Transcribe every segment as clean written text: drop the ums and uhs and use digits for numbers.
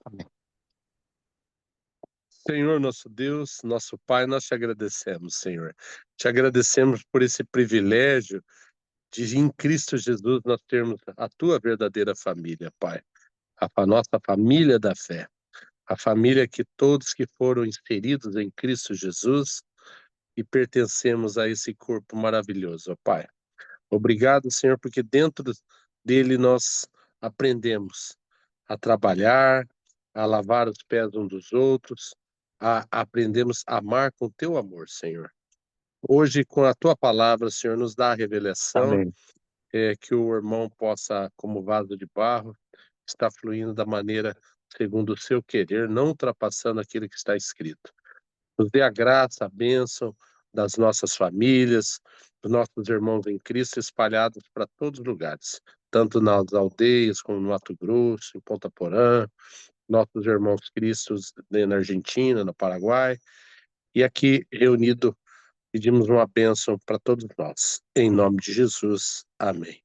Amém. Senhor, nosso Deus, nosso Pai, nós te agradecemos, Senhor. Te agradecemos por esse privilégio de, em Cristo Jesus, nós termos a tua verdadeira família, Pai. A nossa família da fé. A família que todos que foram inseridos em Cristo Jesus e pertencemos a esse corpo maravilhoso, ó Pai. Obrigado, Senhor, porque dentro dele nós aprendemos a trabalhar, a lavar os pés uns dos outros, aprendemos a amar com teu amor, Senhor. Hoje, com a tua palavra, Senhor, nos dá a revelação, Amém. que o irmão possa, como vaso de barro, estar fluindo da maneira segundo o seu querer, não ultrapassando aquilo que está escrito. Nos dê a graça, a bênção das nossas famílias, dos nossos irmãos em Cristo espalhados para todos os lugares, tanto nas aldeias como no Mato Grosso, em Ponta Porã, nossos irmãos cristos na Argentina, no Paraguai, e aqui reunido pedimos uma bênção para todos nós. Em nome de Jesus. Amém.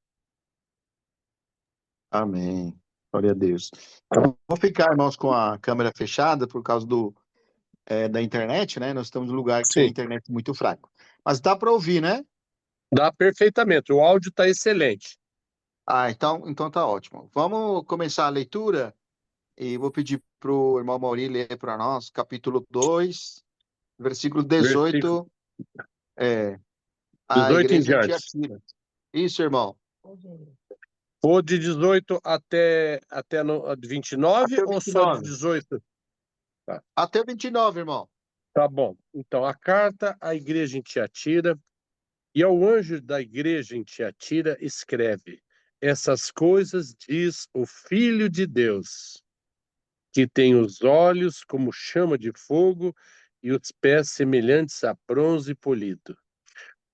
Amém. Glória a Deus. Vamos ficar, irmãos, com a câmera fechada por causa da internet, né? Nós estamos num lugar que a Sim, internet é muito fraca. Mas dá para ouvir, né? dá perfeitamente. O áudio está excelente. Ah, então tá ótimo. Vamos começar a leitura e vou pedir para o irmão Mauri ler para nós, capítulo 2, versículo Versículo 18, é, a 18 em igreja em diante. Tiatira. Isso, irmão. Ou de 18 até 29 Até o ou só de 29. 18? Tá, Até o 29, irmão. tá bom. Então, a carta à igreja em Tiatira, e ao anjo da igreja em Tiatira escreve: essas coisas diz o Filho de Deus, que tem os olhos como chama de fogo e os pés semelhantes a bronze polido.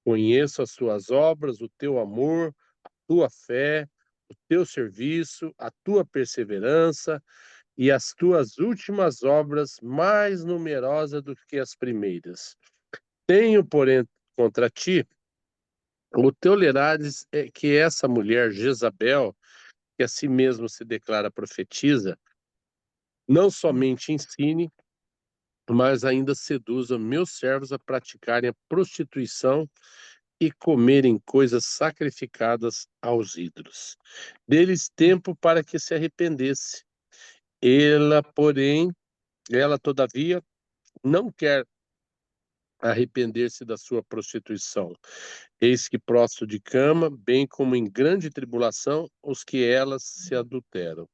Conheço as suas obras, o teu amor, a tua fé, o teu serviço, a tua perseverança e as tuas últimas obras mais numerosas do que as primeiras. Tenho, porém, contra ti o tolerares é que essa mulher, Jezabel, que a si mesmo se declara profetisa, não somente ensine, mas ainda seduza meus servos a praticarem a prostituição e comerem coisas sacrificadas aos ídolos. Deles tempo para que se arrependesse. Ela, todavia, não quer arrepender-se da sua prostituição. Eis que prostro de cama, bem como em grande tribulação, os que elas se adulteram.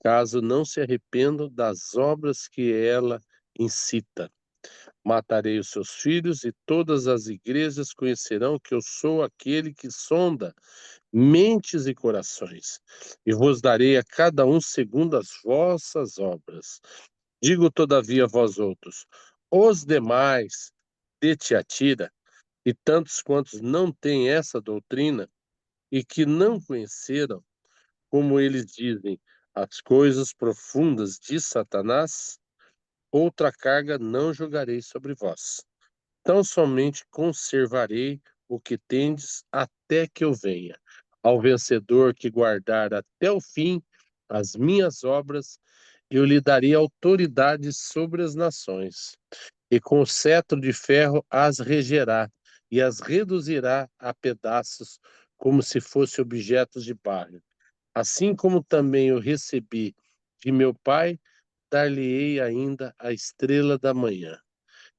Caso não se arrependam das obras que ela incita. Matarei os seus filhos, e todas as igrejas conhecerão que eu sou aquele que sonda mentes e corações, e vos darei a cada um segundo as vossas obras. Digo, todavia, a vós outros, os demais de Tiatira, e tantos quantos não têm essa doutrina, e que não conheceram, como eles dizem, as coisas profundas de Satanás, outra carga não jogarei sobre vós. Tão somente conservarei o que tendes até que eu venha. Ao vencedor que guardar até o fim as minhas obras, eu lhe darei autoridade sobre as nações, e com o cetro de ferro as regerá, e as reduzirá a pedaços, como se fossem objetos de barro. Assim como também eu recebi de meu Pai, dar-lhe-ei ainda a estrela da manhã.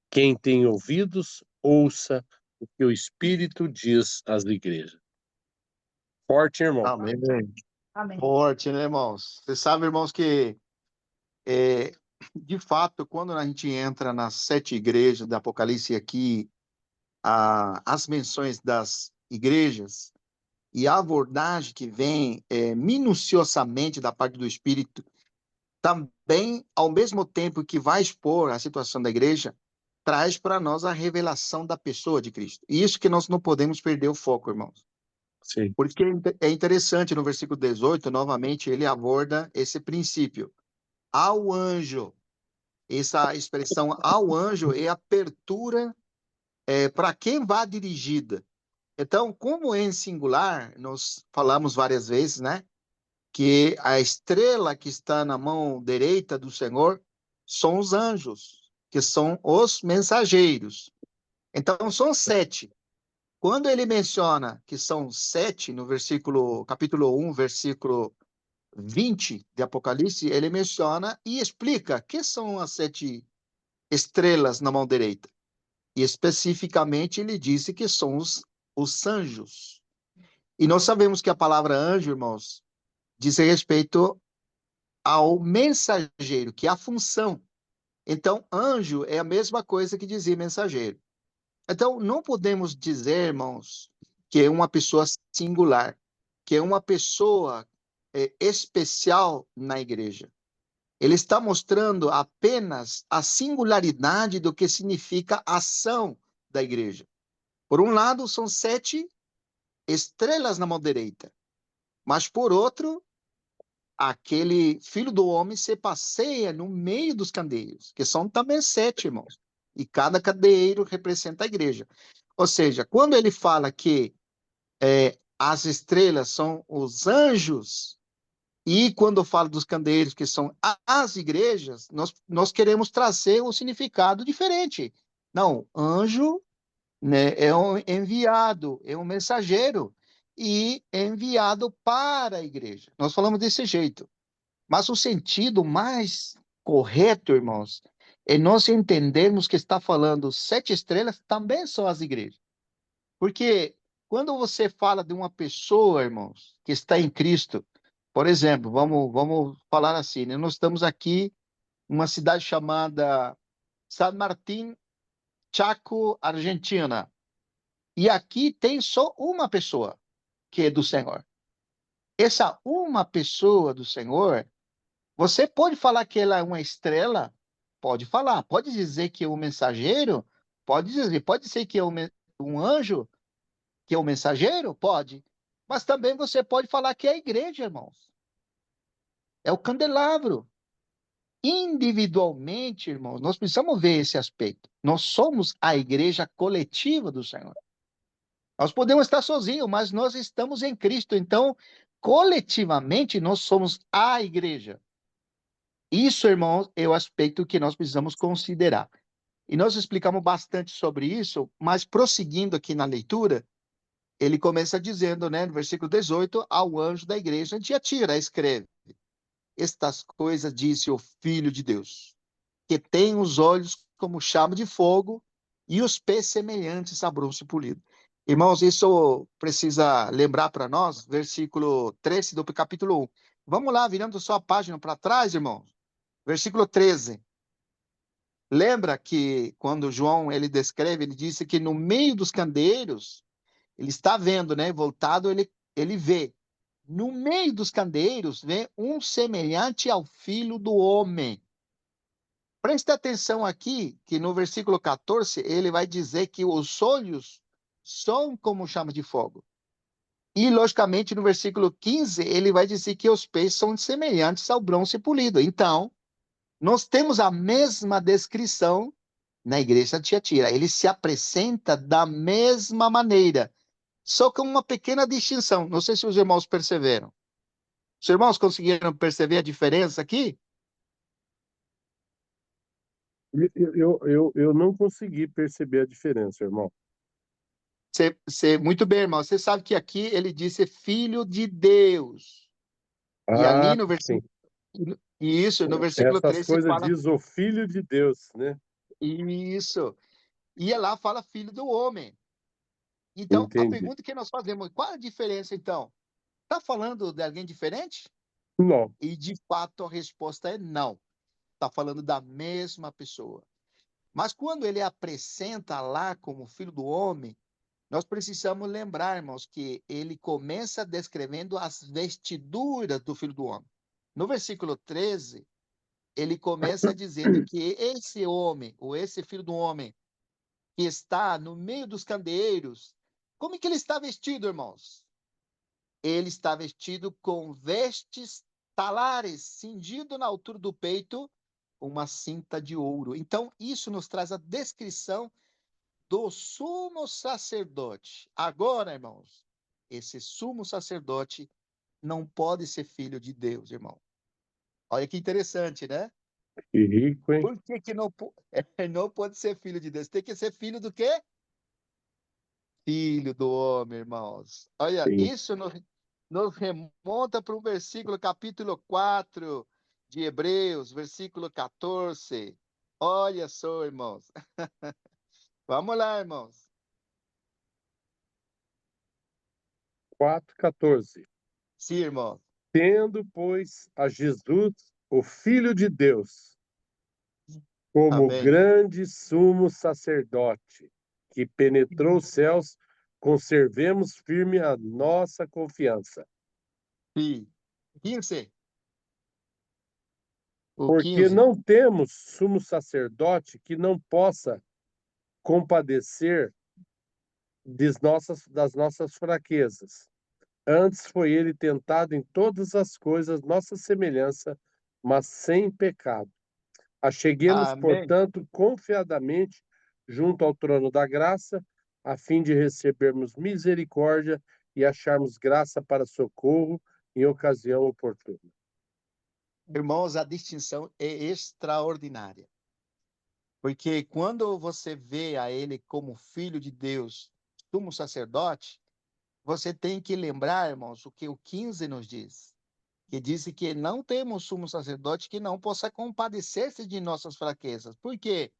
Quem tem ouvidos, ouça o que o Espírito diz às igrejas. Forte, irmão. Amém. Forte, né, irmãos? Você sabe, irmãos, que é, de fato, quando a gente entra nas 7 igrejas do Apocalipse aqui, as menções das igrejas e a abordagem que vem minuciosamente da parte do Espírito, também, ao mesmo tempo que vai expor a situação da igreja, traz para nós a revelação da pessoa de Cristo. E isso que nós não podemos perder o foco, irmãos. Sim. Porque é interessante, no versículo 18, novamente, ele aborda esse princípio. Ao anjo, essa expressão ao anjo é abertura para quem vá dirigida. Então, como é em singular, nós falamos várias vezes, né? que a estrela que está na mão direita do Senhor são os anjos, que são os mensageiros. Então, são 7. Quando ele menciona que são 7, no capítulo 1, versículo 20 de Apocalipse, ele menciona e explica que são as 7 estrelas na mão direita. E especificamente ele disse que são os anjos. E nós sabemos que a palavra anjo, irmãos, diz respeito ao mensageiro, que é a função. Então, anjo é a mesma coisa que dizer mensageiro. Então, não podemos dizer, irmãos, que é uma pessoa singular, que é uma pessoa especial na igreja. Ele está mostrando apenas a singularidade do que significa a ação da igreja. Por um lado, são 7 estrelas na mão direita, mas por outro, aquele filho do homem se passeia no meio dos candeeiros, que são também 7, irmãos. E cada candeeiro representa a igreja. Ou seja, quando ele fala que as estrelas são os anjos, e quando fala dos candeeiros, que são as igrejas, nós queremos trazer um significado diferente. Não, anjo, né, é um enviado, é um mensageiro, e enviado para a igreja. Nós falamos desse jeito. Mas o sentido mais correto, irmãos, é nós entendermos que está falando 7 estrelas também são as igrejas. Porque quando você fala de uma pessoa, irmãos, que está em Cristo, por exemplo, vamos falar assim, né? Nós estamos aqui numa cidade chamada San Martín, Chaco, Argentina. E aqui tem só uma pessoa, que é do Senhor. Essa uma pessoa do Senhor, você pode falar que ela é uma estrela? Pode falar. Pode dizer que é um mensageiro? Pode dizer. Pode ser que é um anjo? Que é o mensageiro? Pode. Mas também você pode falar que é a igreja, irmãos. É o candelabro. Individualmente, irmãos, nós precisamos ver esse aspecto. Nós somos a igreja coletiva do Senhor. Nós podemos estar sozinhos, mas nós estamos em Cristo. Então, coletivamente, nós somos a igreja. Isso, irmãos, é o aspecto que nós precisamos considerar. E nós explicamos bastante sobre isso, mas prosseguindo aqui na leitura, ele começa dizendo, né, no versículo 18, ao anjo da igreja de Tiatira, escreve: Estas coisas disse o Filho de Deus, que tem os olhos como chama de fogo e os pés semelhantes a bronze polido. Irmãos, isso precisa lembrar para nós, versículo 13 do capítulo 1. Vamos lá, virando só a página para trás, irmãos. Versículo 13. Lembra que quando João ele descreve, ele disse que no meio dos candeeiros, ele está vendo, né? Voltado, ele vê. No meio dos candeeiros, vê um semelhante ao filho do homem. Preste atenção aqui, que no versículo 14, ele vai dizer que os olhos são como chama de fogo. E, logicamente, no versículo 15, ele vai dizer que os pés são semelhantes ao bronze polido. Então, nós temos a mesma descrição na igreja de Tiatira. Ele se apresenta da mesma maneira, só com uma pequena distinção. Não sei se os irmãos perceberam. Os irmãos conseguiram perceber a diferença aqui? Eu não consegui perceber a diferença, irmão. Muito bem, irmão. Você sabe que aqui ele disse filho de Deus. E Ah, ali no sim. versículo. Isso, no versículo Essas 13 coisas fala diz o Filho de Deus, né? isso. E lá fala filho do homem. Então, a Entendi. pergunta que nós fazemos, qual a diferença então? Está falando de alguém diferente? Não. E de fato a resposta é não. Está falando da mesma pessoa. Mas quando ele apresenta lá como filho do homem, nós precisamos lembrar, irmãos, que ele começa descrevendo as vestiduras do filho do homem. No versículo 13, ele começa dizendo que esse homem, ou esse filho do homem, que está no meio dos candeeiros, como é que ele está vestido, irmãos? Ele está vestido com vestes talares, cingido na altura do peito, uma cinta de ouro. Então, isso nos traz a descrição do sumo sacerdote. Agora, irmãos, esse sumo sacerdote não pode ser filho de Deus, irmão. Olha que interessante, né? Que rico, hein? Por que não, não pode ser filho de Deus? Tem que ser filho do quê? Filho do homem, irmãos. Olha, Sim. isso nos remonta para o versículo capítulo 4 de Hebreus, versículo 14. Olha só, irmãos. Vamos lá, irmãos. 4,14. Sim, irmão. Tendo, pois, a Jesus, o Filho de Deus, como Amém. grande sumo sacerdote, que penetrou os céus, conservemos firme a nossa confiança. Sim. 15. O Porque 15. não temos sumo sacerdote que não possa compadecer das nossas fraquezas. Antes foi ele tentado em todas as coisas, nossa semelhança, mas sem pecado. Acheguemos, Amém. portanto, confiadamente junto ao trono da graça, a fim de recebermos misericórdia e acharmos graça para socorro em ocasião oportuna. Irmãos, a distinção é extraordinária. Porque quando você vê a ele como filho de Deus, sumo sacerdote, você tem que lembrar, irmãos, o que o 15 nos diz. Que disse que não temos sumo sacerdote que não possa compadecer-se de nossas fraquezas. Por quê?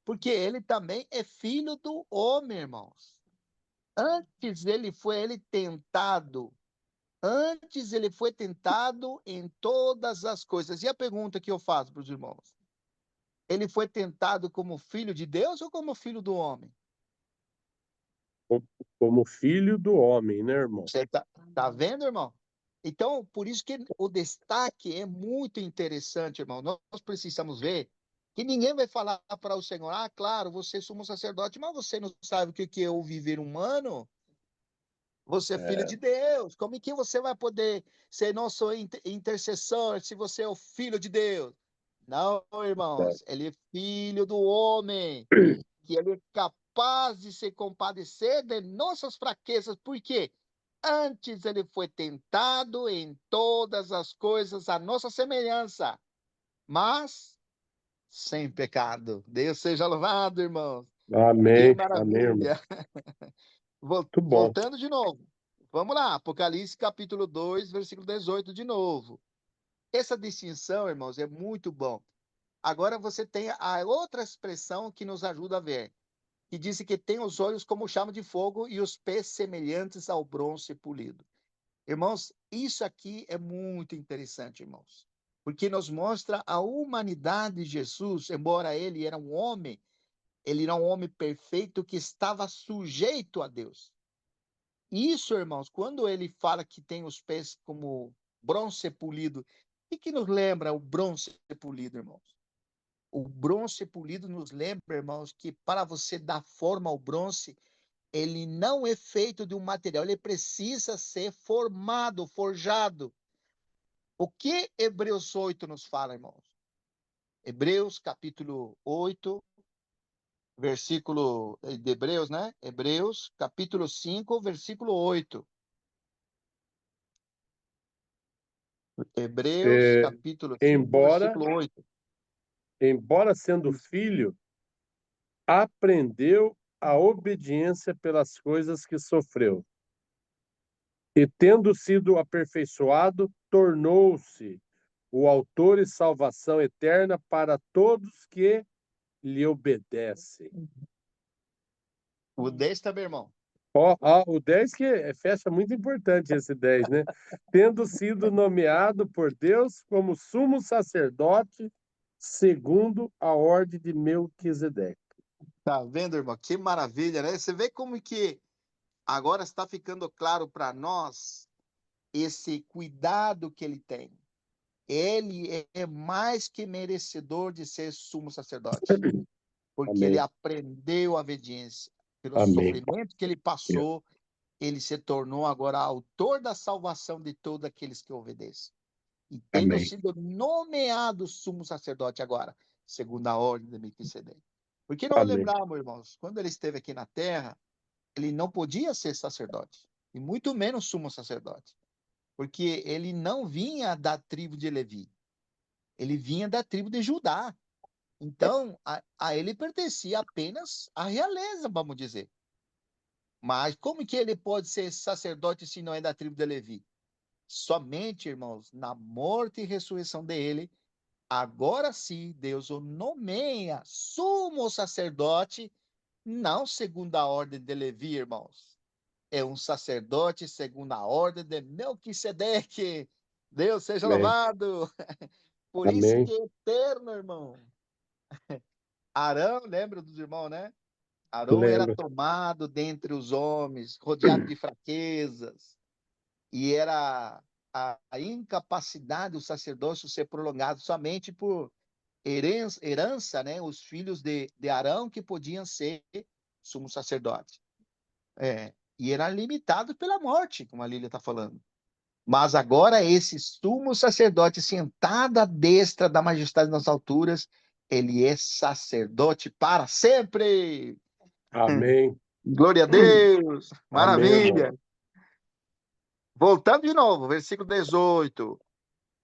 Porque ele também é filho do homem, irmãos. Antes ele tentado. Antes ele foi tentado em todas as coisas. E a pergunta que eu faço para os irmãos? Ele foi tentado como filho de Deus ou como filho do homem? Como filho do homem, né, irmão? Você tá vendo, irmão? Então, por isso que o destaque é muito interessante, irmão. Nós precisamos ver que ninguém vai falar para o Senhor, ah, claro, você é sumo sacerdote, mas você não sabe o que é o viver humano? Você é filho É, de Deus. Como é que você vai poder ser nosso intercessor se você é o filho de Deus? Não, é. irmãos, ele é filho do homem, que ele é capaz de se compadecer de nossas fraquezas, porque antes ele foi tentado em todas as coisas à nossa semelhança, mas sem pecado. Deus seja louvado, irmãos. Que Amém, amém, irmão. maravilha. Muito bom. Voltando de novo. Vamos lá, Apocalipse capítulo 2, versículo 18 de novo. Essa distinção, irmãos, é muito bom. Agora você tem a outra expressão que nos ajuda a ver, que diz que tem os olhos como chama de fogo e os pés semelhantes ao bronze polido. Irmãos, isso aqui é muito interessante, irmãos, porque nos mostra a humanidade de Jesus, embora ele era um homem, ele era um homem perfeito que estava sujeito a Deus. Isso, irmãos, quando ele fala que tem os pés como bronze polido, o que nos lembra o bronze polido, irmãos? O bronze polido nos lembra, irmãos, que para você dar forma ao bronze, ele não é feito de um material, ele precisa ser formado, forjado. O que Hebreus 8 nos fala, irmãos? Hebreus capítulo 8, versículo de Hebreus, né? Hebreus capítulo 5, versículo 8. Hebreus É, capítulo 5, embora, versículo 8. embora sendo filho, aprendeu a obediência pelas coisas que sofreu. E, tendo sido aperfeiçoado, tornou-se o autor e salvação eterna para todos que lhe obedecem. O 10 também, irmão. Ó, o 10 que fecha muito importante esse 10, né? Tendo sido nomeado por Deus como sumo sacerdote segundo a ordem de Melquisedeque. Tá vendo, irmão? Que maravilha, né? Você vê como que agora está ficando claro para nós esse cuidado que ele tem. Ele é mais que merecedor de ser sumo sacerdote, porque ele Amém. aprendeu a obediência. Pelo Amém. sofrimento que ele passou, ele se tornou agora autor da salvação de todos aqueles que obedecem. E tendo Amém. sido nomeado sumo sacerdote agora, segundo a ordem de Melquisedeque. Porque nós Amém. lembramos, irmãos, quando ele esteve aqui na terra, ele não podia ser sacerdote, e muito menos sumo sacerdote. porque ele não vinha da tribo de Levi, ele vinha da tribo de Judá. Então, a ele pertencia apenas à realeza, vamos dizer. Mas como que ele pode ser sacerdote se não é da tribo de Levi? Somente, irmãos, na morte e ressurreição dele, agora sim, Deus o nomeia sumo sacerdote, não segundo a ordem de Levi, irmãos. É um sacerdote segundo a ordem de Melquisedeque. Deus seja Amém. louvado. Por isso Amém. que é eterno, irmão. Arão, lembra dos irmãos, né? Arão era Lembro. tomado dentre os homens, rodeado de fraquezas, e era a incapacidade do sacerdócio ser prolongado somente por herança, né? Os filhos de Arão que podiam ser sumo sacerdote. E era limitado pela morte, como a Lília está falando. Mas agora esse sumo sacerdote sentado à destra da majestade nas alturas, ele é sacerdote para sempre. Amém. Glória a Deus! Amém, irmão. Maravilha! Voltando de novo, versículo 18.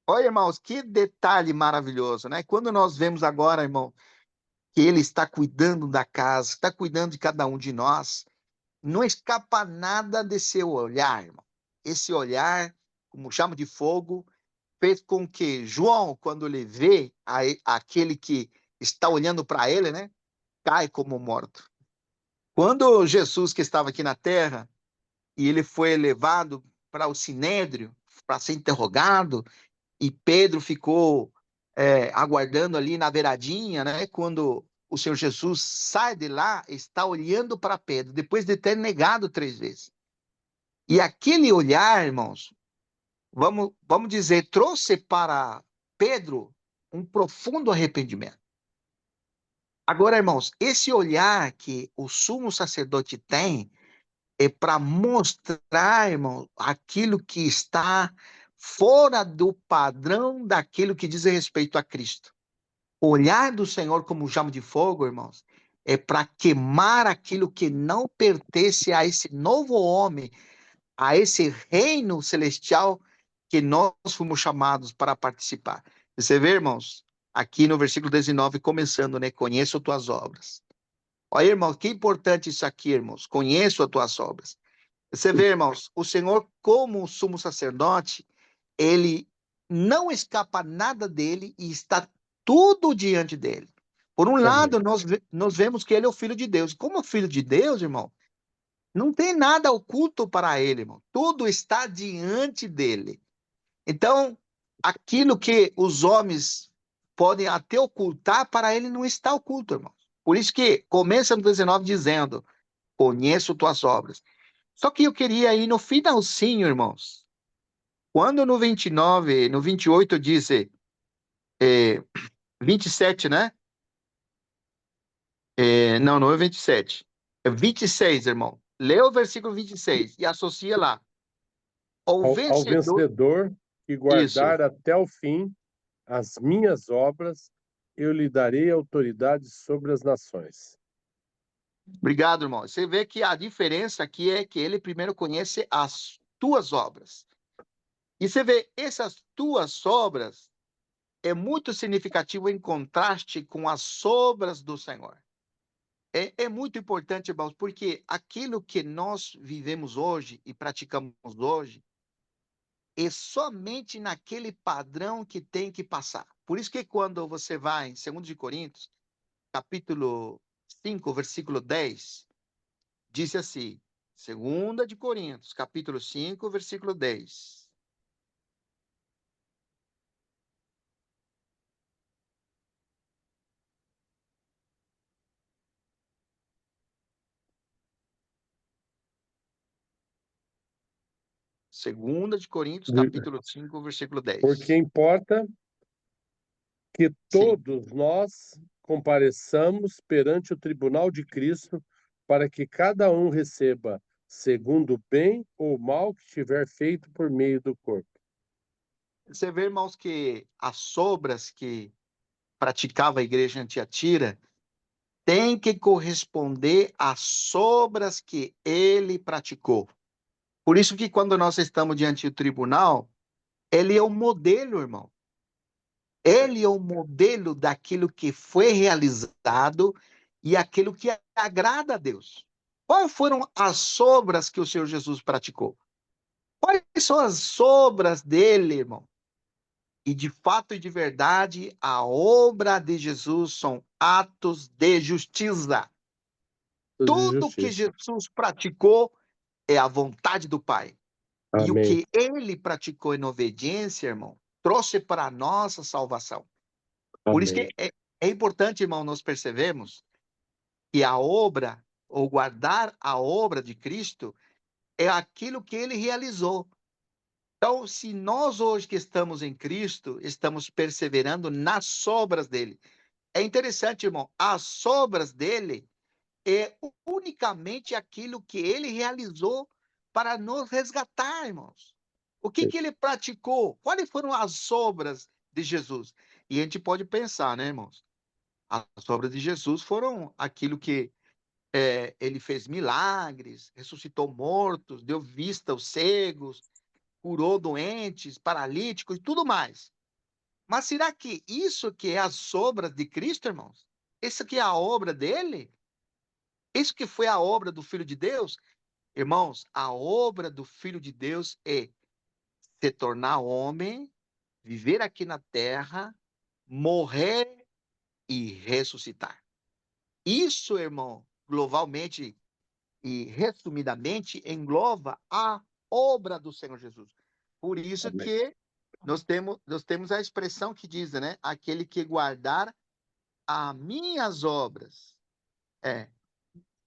Olha, irmãos, que detalhe maravilhoso, né? Quando nós vemos agora, irmão, que ele está cuidando da casa, está cuidando de cada um de nós, não escapa nada de seu olhar, irmão. Esse olhar, como chama de fogo, fez com que João, quando ele vê aquele que está olhando para ele, né, cai como morto. Quando Jesus, que estava aqui na terra, e ele foi levado para o sinédrio para ser interrogado, e Pedro ficou aguardando ali na beiradinha, né? Quando o Senhor Jesus sai de lá, está olhando para Pedro, depois de ter negado 3 vezes. E aquele olhar, irmãos, vamos dizer, trouxe para Pedro um profundo arrependimento. Agora, irmãos, esse olhar que o sumo sacerdote tem é para mostrar, irmão, aquilo que está fora do padrão daquilo que diz respeito a Cristo. O olhar do Senhor como chama de fogo, irmãos, é para queimar aquilo que não pertence a esse novo homem, a esse reino celestial que nós fomos chamados para participar. Você vê, irmãos, aqui no versículo 19, começando, né? Conheço tuas obras. Olha, irmãos, que importante isso aqui, irmãos. Conheço as tuas obras. Você vê, irmãos, o Senhor, como sumo sacerdote, ele não escapa nada dele e está tudo diante dele. Por um Amém. lado, nós vemos que ele é o Filho de Deus. Como filho de Deus, irmão, não tem nada oculto para ele, irmão. Tudo está diante dele. Então, aquilo que os homens podem até ocultar, para ele não está oculto, irmão. Por isso que começa no 19 dizendo: conheço tuas obras. Só que eu queria ir no finalzinho, irmãos. Quando no 29, no 28 diz, 27, né? Não, não é 27. É 26, irmão. Lê o versículo 26 e associa lá. Ao Ao vencedor. vencedor que Isso. guardar até o fim as minhas obras, eu lhe darei autoridade sobre as nações. Obrigado, irmão. Você vê que a diferença aqui é que ele primeiro conhece as tuas obras. E você vê, essas tuas obras é muito significativo em contraste com as obras do Senhor. É muito importante, irmãos, porque aquilo que nós vivemos hoje e praticamos hoje é somente naquele padrão que tem que passar. Por isso que quando você vai em 2 de Coríntios, capítulo 5, versículo 10, diz assim, 2 de Coríntios, capítulo 5, versículo 10. Segunda de Coríntios, capítulo 5, versículo Porque 10. importa que Sim. todos nós compareçamos perante o tribunal de Cristo, para que cada um receba segundo o bem ou mal que tiver feito por meio do corpo. Você vê, irmãos, que as obras que praticava a igreja em Tiatira tem que corresponder às obras que ele praticou. Por isso que quando nós estamos diante do tribunal, ele é o modelo, irmão. Ele é o modelo daquilo que foi realizado e aquilo que agrada a Deus. Quais foram as obras que o Senhor Jesus praticou? Quais são as obras dele, irmão? E de fato e de verdade, a obra de Jesus são atos de justiça. De Tudo que justiça. Jesus praticou é a vontade do Pai. E o Amém. que ele praticou em obediência, irmão, trouxe para a nossa salvação. Por isso Amém. que é importante, irmão, nós percebemos que a obra, ou guardar a obra de Cristo, é aquilo que ele realizou. Então, se nós hoje que estamos em Cristo, estamos perseverando nas obras dele. É interessante, irmão, as obras dele é unicamente aquilo que ele realizou para nos resgatar, irmãos. O que que ele praticou? Quais foram as obras de Jesus? E a gente pode pensar, né, irmãos? As obras de Jesus foram aquilo que ele fez milagres, ressuscitou mortos, deu vista aos cegos, curou doentes, paralíticos e tudo mais. Mas será que isso que é as obras de Cristo, irmãos? Isso que é a obra dele? Isso que foi a obra do Filho de Deus? Irmãos, a obra do Filho de Deus é se tornar homem, viver aqui na terra, morrer e ressuscitar. Isso, irmão, globalmente e resumidamente, engloba a obra do Senhor Jesus. Por isso Amém. que nós temos a expressão que diz, né? Aquele que guardar as minhas obras. É,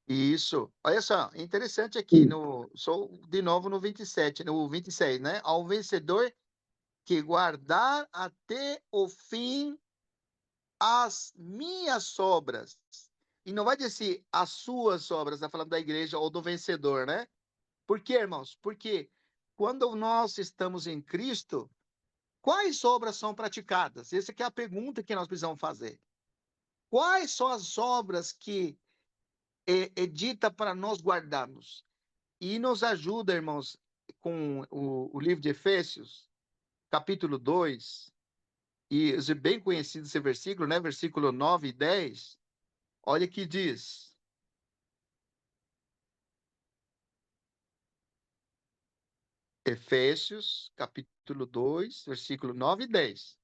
isso. Olha só, interessante aqui, sou de novo no 27, no 26, né? Ao vencedor que guardar até o fim as minhas obras. E não vai dizer as suas obras, está falando da igreja ou do vencedor, né? Por quê, irmãos? Porque quando nós estamos em Cristo, quais obras são praticadas? Essa que é a pergunta que nós precisamos fazer. Quais são as obras que é dita para nós guardarmos? E nos ajuda, irmãos, com o livro de Efésios, capítulo 2, e é bem conhecido esse versículo, né? Versículo 9 e 10. Olha que diz. Efésios, capítulo 2, versículo 9 e 10.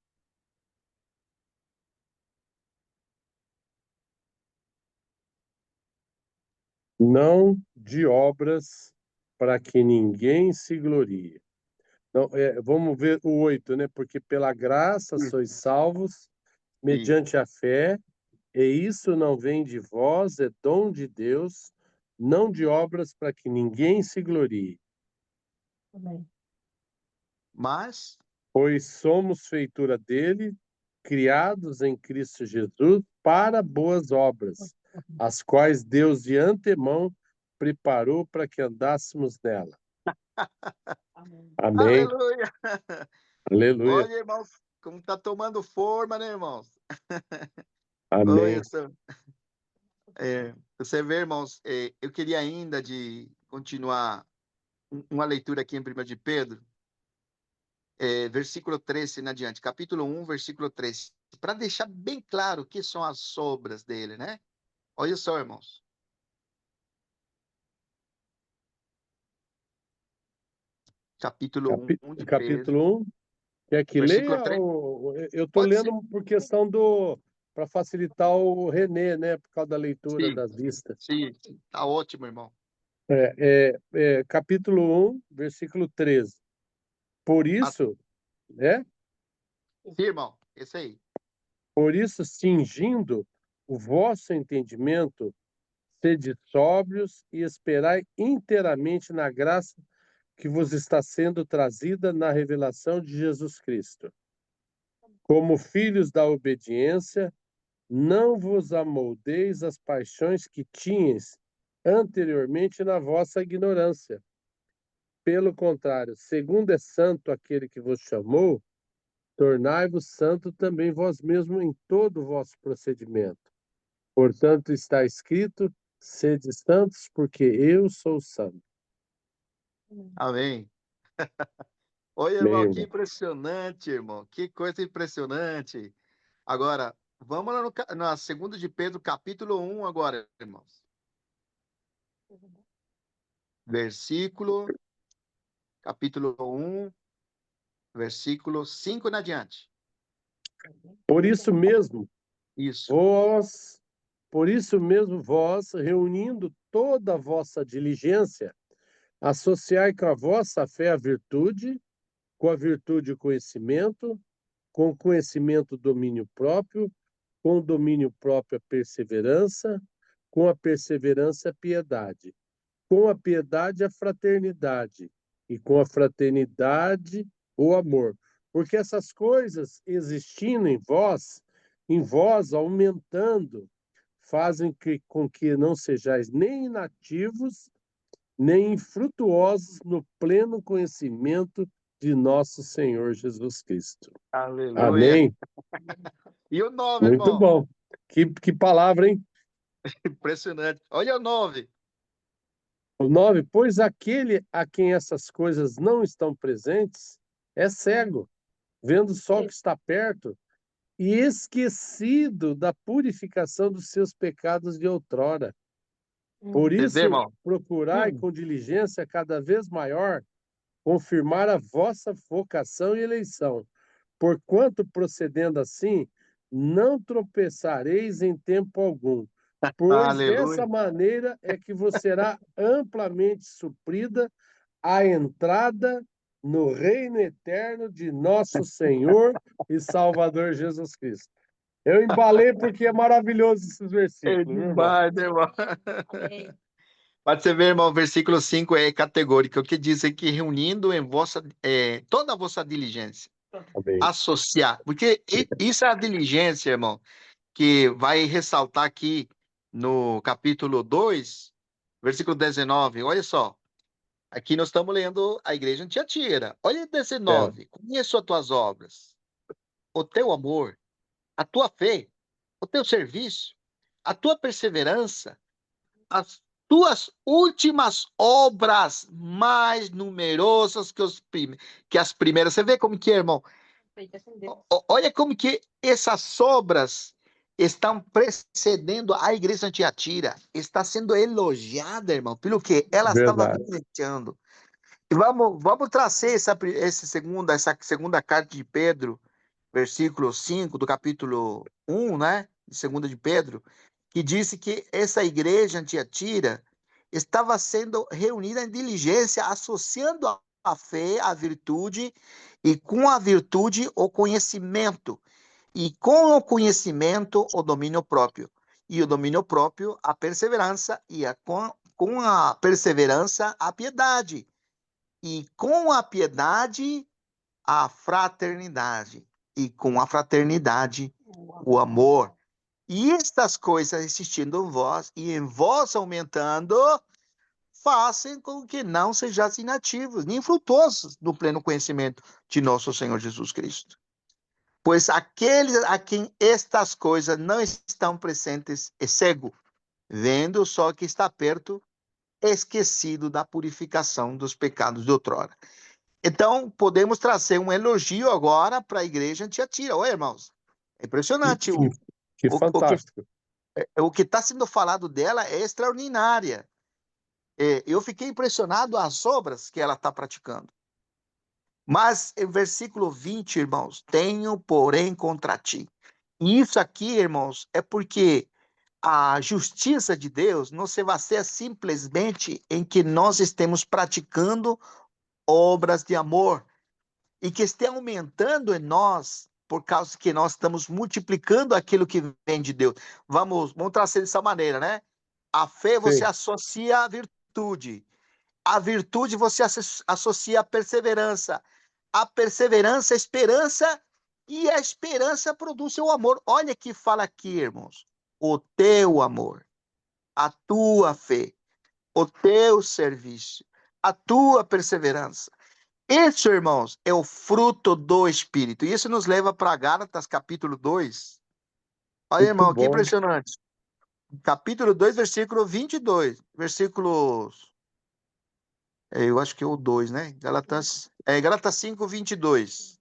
Não de obras para que ninguém se glorie. Não, vamos ver o 8, né? Porque pela graça sois salvos, Sim. mediante a fé, e isso não vem de vós, é dom de Deus, não de obras para que ninguém se glorie. Mas Pois somos feitura dele, criados em Cristo Jesus para boas obras, as quais Deus de antemão preparou para que andássemos nela. Amém. aleluia! Aleluia. Olha, irmãos, como tá tomando forma, né, irmãos? Oi, Amém. você vê, irmãos, eu queria ainda de continuar uma leitura aqui em 1 de Pedro, versículo 13 em adiante, capítulo 1, versículo 13, para deixar bem claro o que são as obras dele, né? Olha só, irmãos. Capítulo 1 de Pedro, Capítulo 1. Quer que versículo leia? 3. Eu estou Pode ser? lendo por questão do. Para facilitar o Renê, né? Por causa da leitura Sim, das vistas. sim, tá ótimo, irmão. Capítulo 1, versículo 13. Por Ah, isso, né? sim, irmão, esse aí. Por isso, cingindo o vosso entendimento, sede sóbrios e esperai inteiramente na graça que vos está sendo trazida na revelação de Jesus Cristo. Como filhos da obediência, não vos amoldeis às paixões que tinhas anteriormente na vossa ignorância. Pelo contrário, segundo é santo aquele que vos chamou, tornai-vos santo também vós mesmos em todo o vosso procedimento. Portanto, está escrito: sede santos, porque eu sou santo. Amém. Oi, Amém, irmão, que irmão. impressionante, irmão. Que coisa impressionante. Agora, vamos lá na segunda de Pedro, capítulo 1 agora, irmãos. Capítulo 1, versículo 5 em adiante. Por isso mesmo, Isso. vós, por isso mesmo vós, reunindo toda a vossa diligência, associai com a vossa fé a virtude, com a virtude o conhecimento, com o conhecimento o domínio próprio, com o domínio próprio a perseverança, com a perseverança a piedade, com a piedade a fraternidade, e com a fraternidade o amor. Porque essas coisas existindo em vós aumentando, fazem com que não sejais nem inativos, nem infrutuosos no pleno conhecimento de nosso Senhor Jesus Cristo. Aleluia. Amém? E o 9, Muito irmão? bom. Que palavra, hein? Impressionante. Olha o 9. O 9, pois aquele a quem essas coisas não estão presentes é cego, vendo só o que está perto e esquecido da purificação dos seus pecados de outrora. Por Entendeu, isso, irmão? procurai com diligência cada vez maior confirmar a vossa vocação e eleição, porquanto procedendo assim, não tropeçareis em tempo algum, pois dessa Aleluia. maneira é que vos será amplamente suprida a entrada no reino eterno de nosso Senhor e Salvador Jesus Cristo. Eu embalei porque é maravilhoso esses É versículos, viu, irmão? demais, né, irmão? Pode você ver, irmão, o versículo 5 é categórico, que diz que reunindo em toda a vossa diligência, Amém. associar, porque isso é a diligência, irmão, que vai ressaltar aqui no capítulo 2, versículo 19. Olha só, aqui nós estamos lendo a igreja em Tiatira. Olha É, 19. Conheço as tuas obras, o teu amor, a tua fé, o teu serviço, a tua perseverança, as tuas últimas obras mais numerosas que as primeiras. Você vê como que é, irmão? Olha como que essas obras estão precedendo a igreja de Tiatira. Está sendo elogiada, irmão, pelo que ela estava verdade. vivenciando. E vamos trazer essa segunda carta de Pedro, versículo 5 do capítulo 1, né? De segunda de Pedro, que disse que essa igreja em Tiatira estava sendo reunida em diligência, associando a fé à virtude, e com a virtude o conhecimento, e com o conhecimento o domínio próprio, e o domínio próprio a perseverança, e com a perseverança a piedade, e com a piedade a fraternidade, e com a fraternidade o amor. E estas coisas existindo em vós, e em vós aumentando, fazem com que não sejais inativos, nem frutuosos no pleno conhecimento de nosso Senhor Jesus Cristo. Pois aquele a quem estas coisas não estão presentes é cego, vendo só que está perto, esquecido da purificação dos pecados de outrora. Então, podemos trazer um elogio agora para a igreja de Tiatira. Oi, irmãos, é Que, impressionante. que, que O, o que fantástico. o que está sendo falado dela é extraordinária. Eu fiquei impressionado as obras que ela está praticando. Mas, em versículo 20, irmãos, tenho, porém, contra ti. E isso aqui, irmãos, é porque a justiça de Deus não se baseia simplesmente em que nós estemos praticando obras de amor e que esteja aumentando em nós por causa que nós estamos multiplicando aquilo que vem de Deus. Vamos trazer dessa maneira, né? A fé você Sim, associa à virtude. A virtude você associa à perseverança. A perseverança, a esperança. E a esperança produz o amor. Olha que fala aqui, irmãos. O teu amor, a tua fé, o teu serviço, a tua perseverança. Isso, irmãos, é o fruto do Espírito. Isso nos leva para Gálatas, capítulo 2. Olha, muito irmão, que bom. impressionante. Capítulo 2, versículo 22. Eu acho que é o 2, né? Gálatas 5, 22.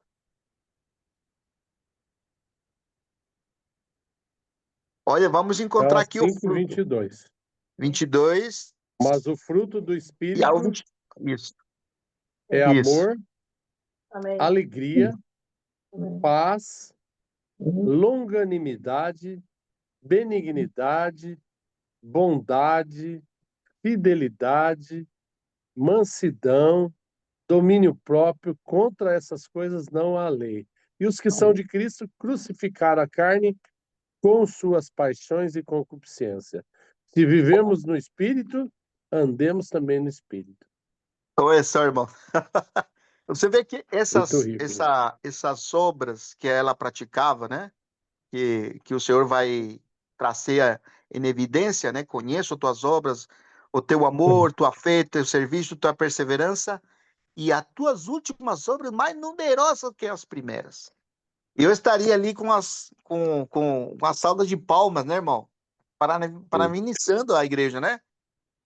Olha, vamos encontrar Gálatas aqui o 5, fruto. 22. 22 Mas o fruto do e ao Espírito 20. Isso, é isso. amor, alegria, paz, longanimidade, benignidade, bondade, fidelidade, mansidão, domínio próprio. Contra essas coisas não há lei. E os que são de Cristo crucificaram a carne com suas paixões e concupiscência. Se vivemos no Espírito, andemos também no Espírito. Olha só, irmão. Você vê que Muito rico, né? essas obras que ela praticava, né? Que o Senhor vai trazer em evidência, né? Conheço tuas obras, o teu amor, tua fé, teu serviço, tua perseverança e as tuas últimas obras mais numerosas que as primeiras. Eu estaria ali com a salva de palmas, né, irmão? Para Sim. mim iniciando a igreja, né?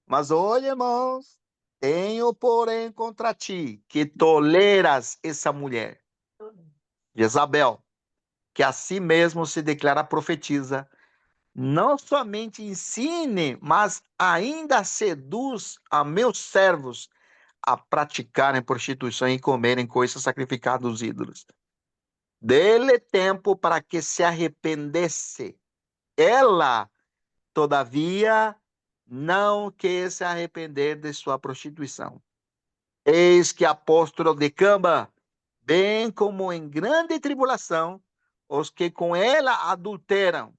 Mas olha, irmãos, tenho, porém, contra ti que toleras essa mulher, Jezabel, que a si mesmo se declara profetiza, não somente ensine, mas ainda seduz a meus servos a praticarem prostituição e comerem coisas sacrificadas aos ídolos. Dê-lhe tempo para que se arrependesse. Ela, todavia, não quer se arrepender de sua prostituição. Eis que apóstolo decamba, bem como em grande tribulação, os que com ela adulteram,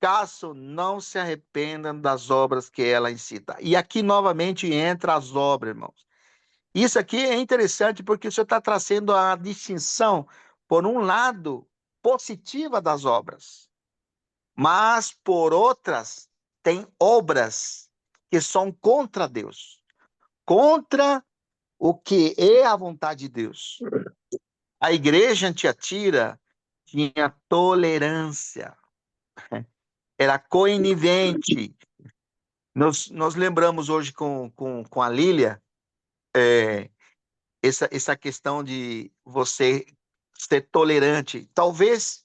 caso não se arrependam das obras que ela incita. E aqui novamente entra as obras, irmãos. Isso aqui é interessante porque o senhor está trazendo a distinção, por um lado, positiva das obras, mas por outras, tem obras que são contra Deus, contra o que é a vontade de Deus. A igreja em Tiatira tinha tolerância, era conivente. Nós lembramos hoje com a Lília, essa questão de você ser tolerante. Talvez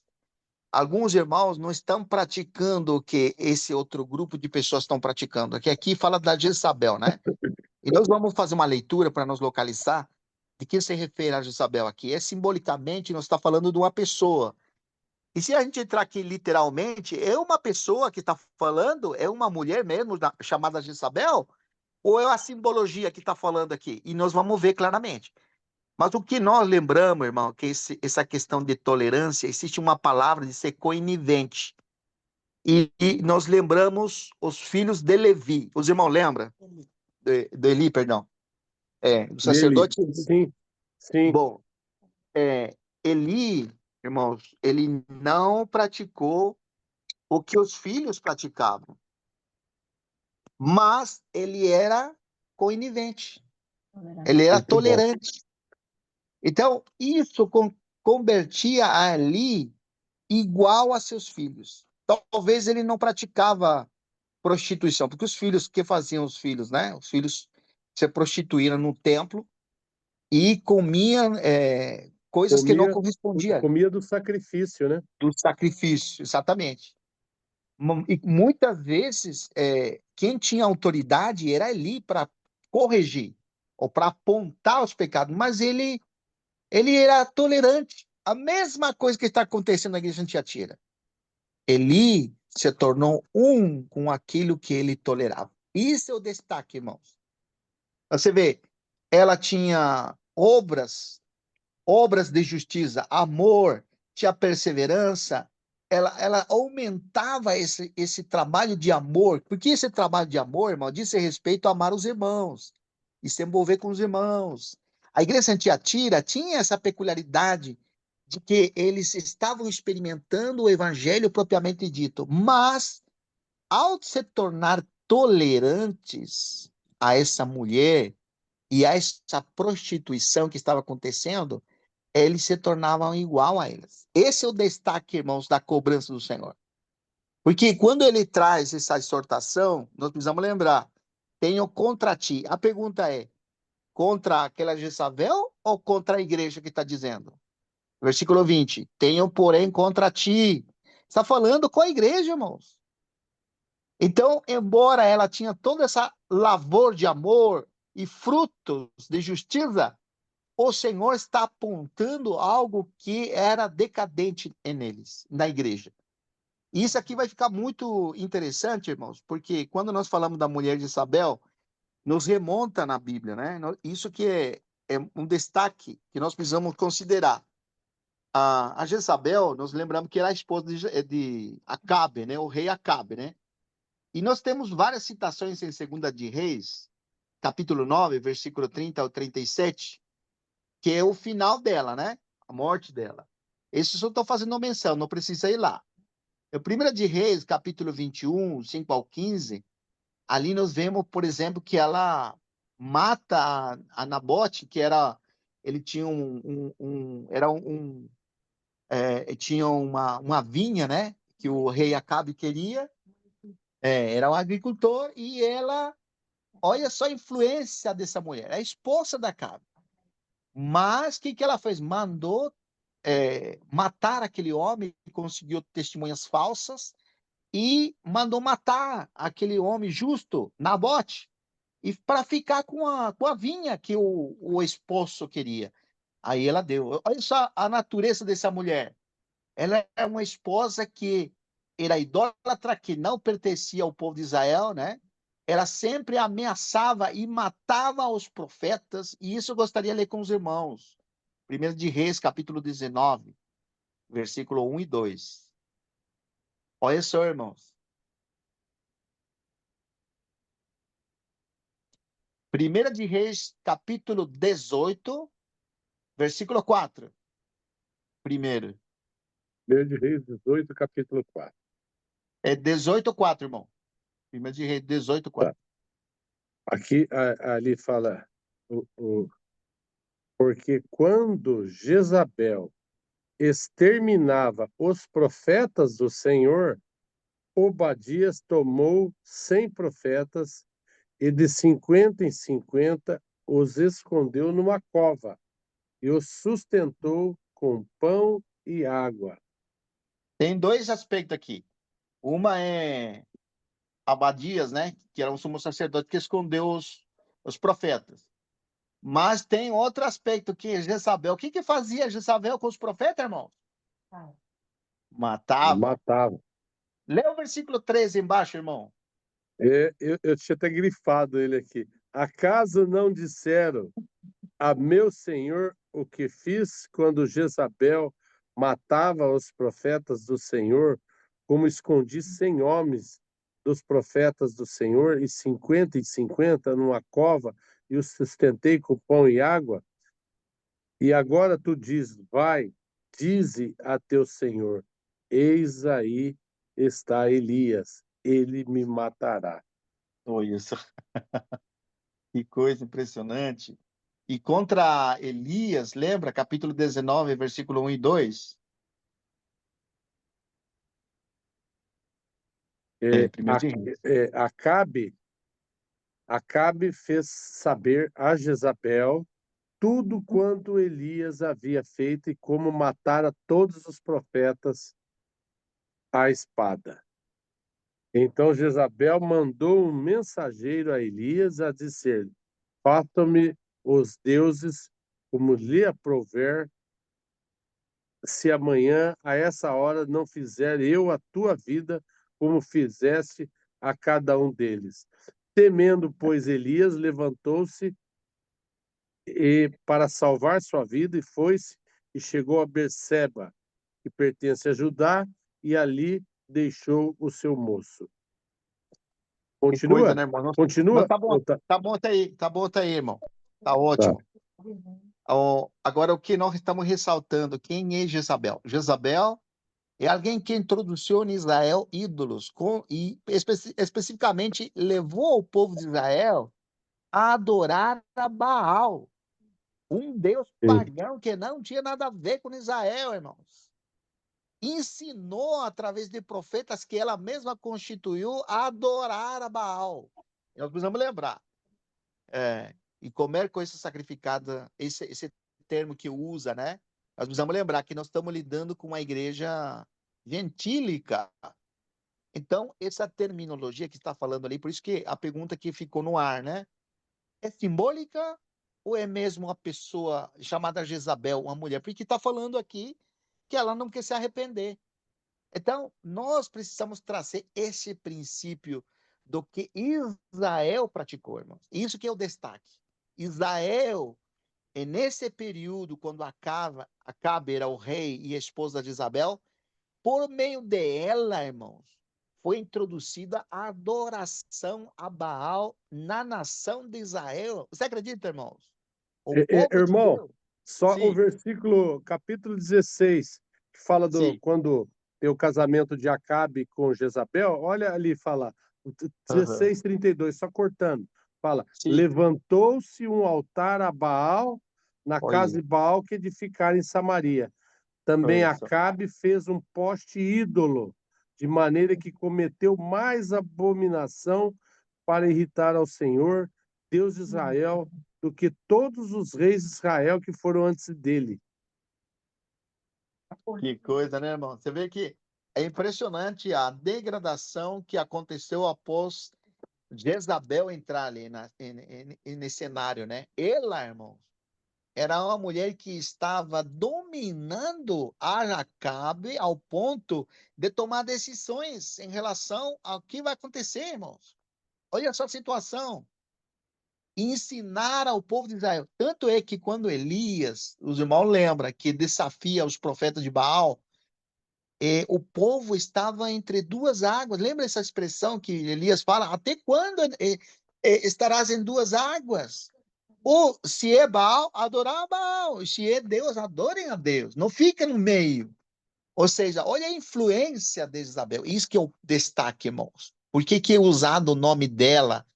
alguns irmãos não estão praticando o que esse outro grupo de pessoas estão praticando. Aqui fala da Jezabel, né? E nós vamos fazer uma leitura para nos localizar de que se refere a Jezabel aqui. É simbolicamente, nós está falando de uma pessoa. E se a gente entrar aqui literalmente, é uma pessoa que está falando, é uma mulher mesmo, chamada Jezabel, ou é a simbologia que está falando aqui? E nós vamos ver claramente. Mas o que nós lembramos, irmão, que essa questão de tolerância, existe uma palavra de ser conivente. E nós lembramos os filhos de Levi. Os irmãos lembram? De Eli, perdão. Do Dele, sacerdote Eli. sim, sim. Bom, Eli, irmãos, ele não praticou o que os filhos praticavam, mas ele era conivente, ele era Muito bom. tolerante. Então, isso convertia a Eli igual a seus filhos. Talvez ele não praticava prostituição, porque os filhos, que faziam os filhos, né? Os filhos se prostituíram no templo e comiam coisas que não Comia, correspondiam comia do sacrifício, né? do sacrifício, exatamente. E muitas vezes, quem tinha autoridade era ali para corrigir ou para apontar os pecados, mas ele era tolerante. A mesma coisa que está acontecendo na igreja de Tiatira. Eli se tornou um com aquilo que ele tolerava. Isso é o destaque, irmãos. Você vê, ela tinha obras de justiça, amor, tinha perseverança, ela aumentava esse trabalho de amor, porque esse trabalho de amor, irmão, diz respeito a amar os irmãos e se envolver com os irmãos. A igreja de Tiatira tinha essa peculiaridade de que eles estavam experimentando o evangelho propriamente dito, mas ao se tornar tolerantes a essa mulher e a essa prostituição que estava acontecendo, eles se tornavam igual a eles. Esse é o destaque, irmãos, da cobrança do Senhor. Porque quando ele traz essa exortação, nós precisamos lembrar, tenho contra ti. A pergunta é, contra aquela Jezabel ou contra a igreja que está dizendo? Versículo 20. Tenho, porém, contra ti. Está falando com a igreja, irmãos. Então, embora ela tinha toda essa lavor de amor e frutos de justiça, o Senhor está apontando algo que era decadente neles, na igreja. E isso aqui vai ficar muito interessante, irmãos, porque quando nós falamos da mulher de Isabel, nos remonta na Bíblia, né? Isso que é um destaque que nós precisamos considerar. A Jezabel, nós lembramos que era a esposa de Acabe, né? O rei Acabe, né? E nós temos várias citações em 2 de Reis, capítulo 9, versículo 30 ao 37, que é o final dela, né? A morte dela. Esse só estou fazendo menção, não precisa ir lá. O 1 de Reis, capítulo 21, 5 ao 15, ali nós vemos, por exemplo, que ela mata a Nabote, que era, ele tinha tinha uma vinha, né? Que o rei Acabe queria, era um agricultor, e ela, olha só a influência dessa mulher, a esposa da Acabe. Mas o que ela fez? Mandou matar aquele homem, conseguiu testemunhas falsas, e mandou matar aquele homem justo, Nabote, e para ficar com a vinha que o esposo queria. Aí ela deu. Olha só a natureza dessa mulher. Ela é uma esposa que era idólatra, que não pertencia ao povo de Israel, né? Ela sempre ameaçava e matava os profetas, e isso eu gostaria de ler com os irmãos. 1 de Reis, capítulo 19, versículo 1 e 2. Olha só, irmãos. 1 de Reis, capítulo 18, versículo 4. Primeiro. 1 de Reis 18, capítulo 4. É 18:4, irmão. 1 de Reis 18:4. Tá. Aqui, ali fala, porque quando Jezabel exterminava os profetas do Senhor, Obadias tomou 100 profetas e de 50 em 50 os escondeu numa cova e os sustentou com pão e água. Tem dois aspectos aqui. Uma é Abadias, né? Que era um sumo sacerdote que escondeu os profetas. Mas tem outro aspecto que é Jezabel. O que fazia Jezabel com os profetas, irmão? Matava. Matava. Lê o versículo 13 embaixo, irmão. Eu tinha até grifado ele aqui. Acaso não disseram a meu senhor o que fiz quando Jezabel matava os profetas do Senhor, como escondi 100 homens dos profetas do Senhor e 50 e 50 numa cova e os sustentei com pão e água? E agora tu dizes, vai, dize a teu senhor, eis aí está Elias, ele me matará. Olha isso. Que coisa impressionante. E contra Elias, lembra? Capítulo 19, versículo 1 e 2. Primeiro de Reis. Acabe fez saber a Jezabel tudo quanto Elias havia feito e como matara todos os profetas à espada. Então Jezabel mandou um mensageiro a Elias a dizer: façam-me os deuses como lhe aprouver, se amanhã a essa hora não fizer eu a tua vida como fizeste a cada um deles. Temendo, pois, Elias levantou-se e para salvar sua vida e foi-se e chegou a Berseba, que pertence a Judá, e ali deixou o seu moço. Que coisa, Continua? né, irmão? Não, Continua? tá bom, tá bom, tá aí, irmão. Tá ótimo. Agora, o que nós estamos ressaltando, quem é Jezabel? Jezabel é alguém que introduziu em Israel ídolos e especificamente levou o povo de Israel a adorar a Baal, um deus Sim. pagão que não tinha nada a ver com Israel, irmãos. Ensinou através de profetas que ela mesma constituiu a adorar a Baal. Nós precisamos lembrar. e comer coisa sacrificada, esse termo que usa, né? Nós precisamos lembrar que nós estamos lidando com uma igreja gentílica. Então, essa terminologia que está falando ali, por isso que a pergunta que ficou no ar, né? É simbólica ou é mesmo uma pessoa chamada Jezabel, uma mulher? Porque está falando aqui que ela não quer se arrepender. Então, nós precisamos trazer esse princípio do que Israel praticou, irmãos. Isso que é o destaque. Israel, nesse período, quando Acabe era o rei e a esposa de Isabel, por meio dela, irmãos, foi introduzida a adoração a Baal na nação de Israel. Você acredita, irmãos? O povo de Irmão, Deus. só o Sim, versículo, capítulo 16, que fala sim. quando tem o casamento de Acabe com Jezabel, olha ali, fala, Uhum. 16:32, só cortando, fala, Sim. levantou-se um altar a Baal na casa Olha, de Baal que edificaram em Samaria. Também olha só. Acabe fez um poste ídolo, de maneira que cometeu mais abominação para irritar ao Senhor, Deus de Israel, do que todos os reis de Israel que foram antes dele. Que coisa, né, irmão? Você vê que é impressionante a degradação que aconteceu após Jezabel entrar ali nesse cenário, né? Ela, irmãos, era uma mulher que estava dominando a Acabe ao ponto de tomar decisões em relação ao que vai acontecer, irmãos. Olha só a situação. Ensinar ao povo de Israel. Tanto é que quando Elias, os irmãos lembram que desafia os profetas de Baal, o povo estava entre duas águas. Lembra essa expressão que Elias fala? Até quando estarás em duas águas? Ou se é Baal, adorar a Baal. Se é Deus, adorem a Deus. Não fica no meio. Ou seja, olha a influência de Isabel. Isso que é o destaque, irmãos. Por que é usado o nome dela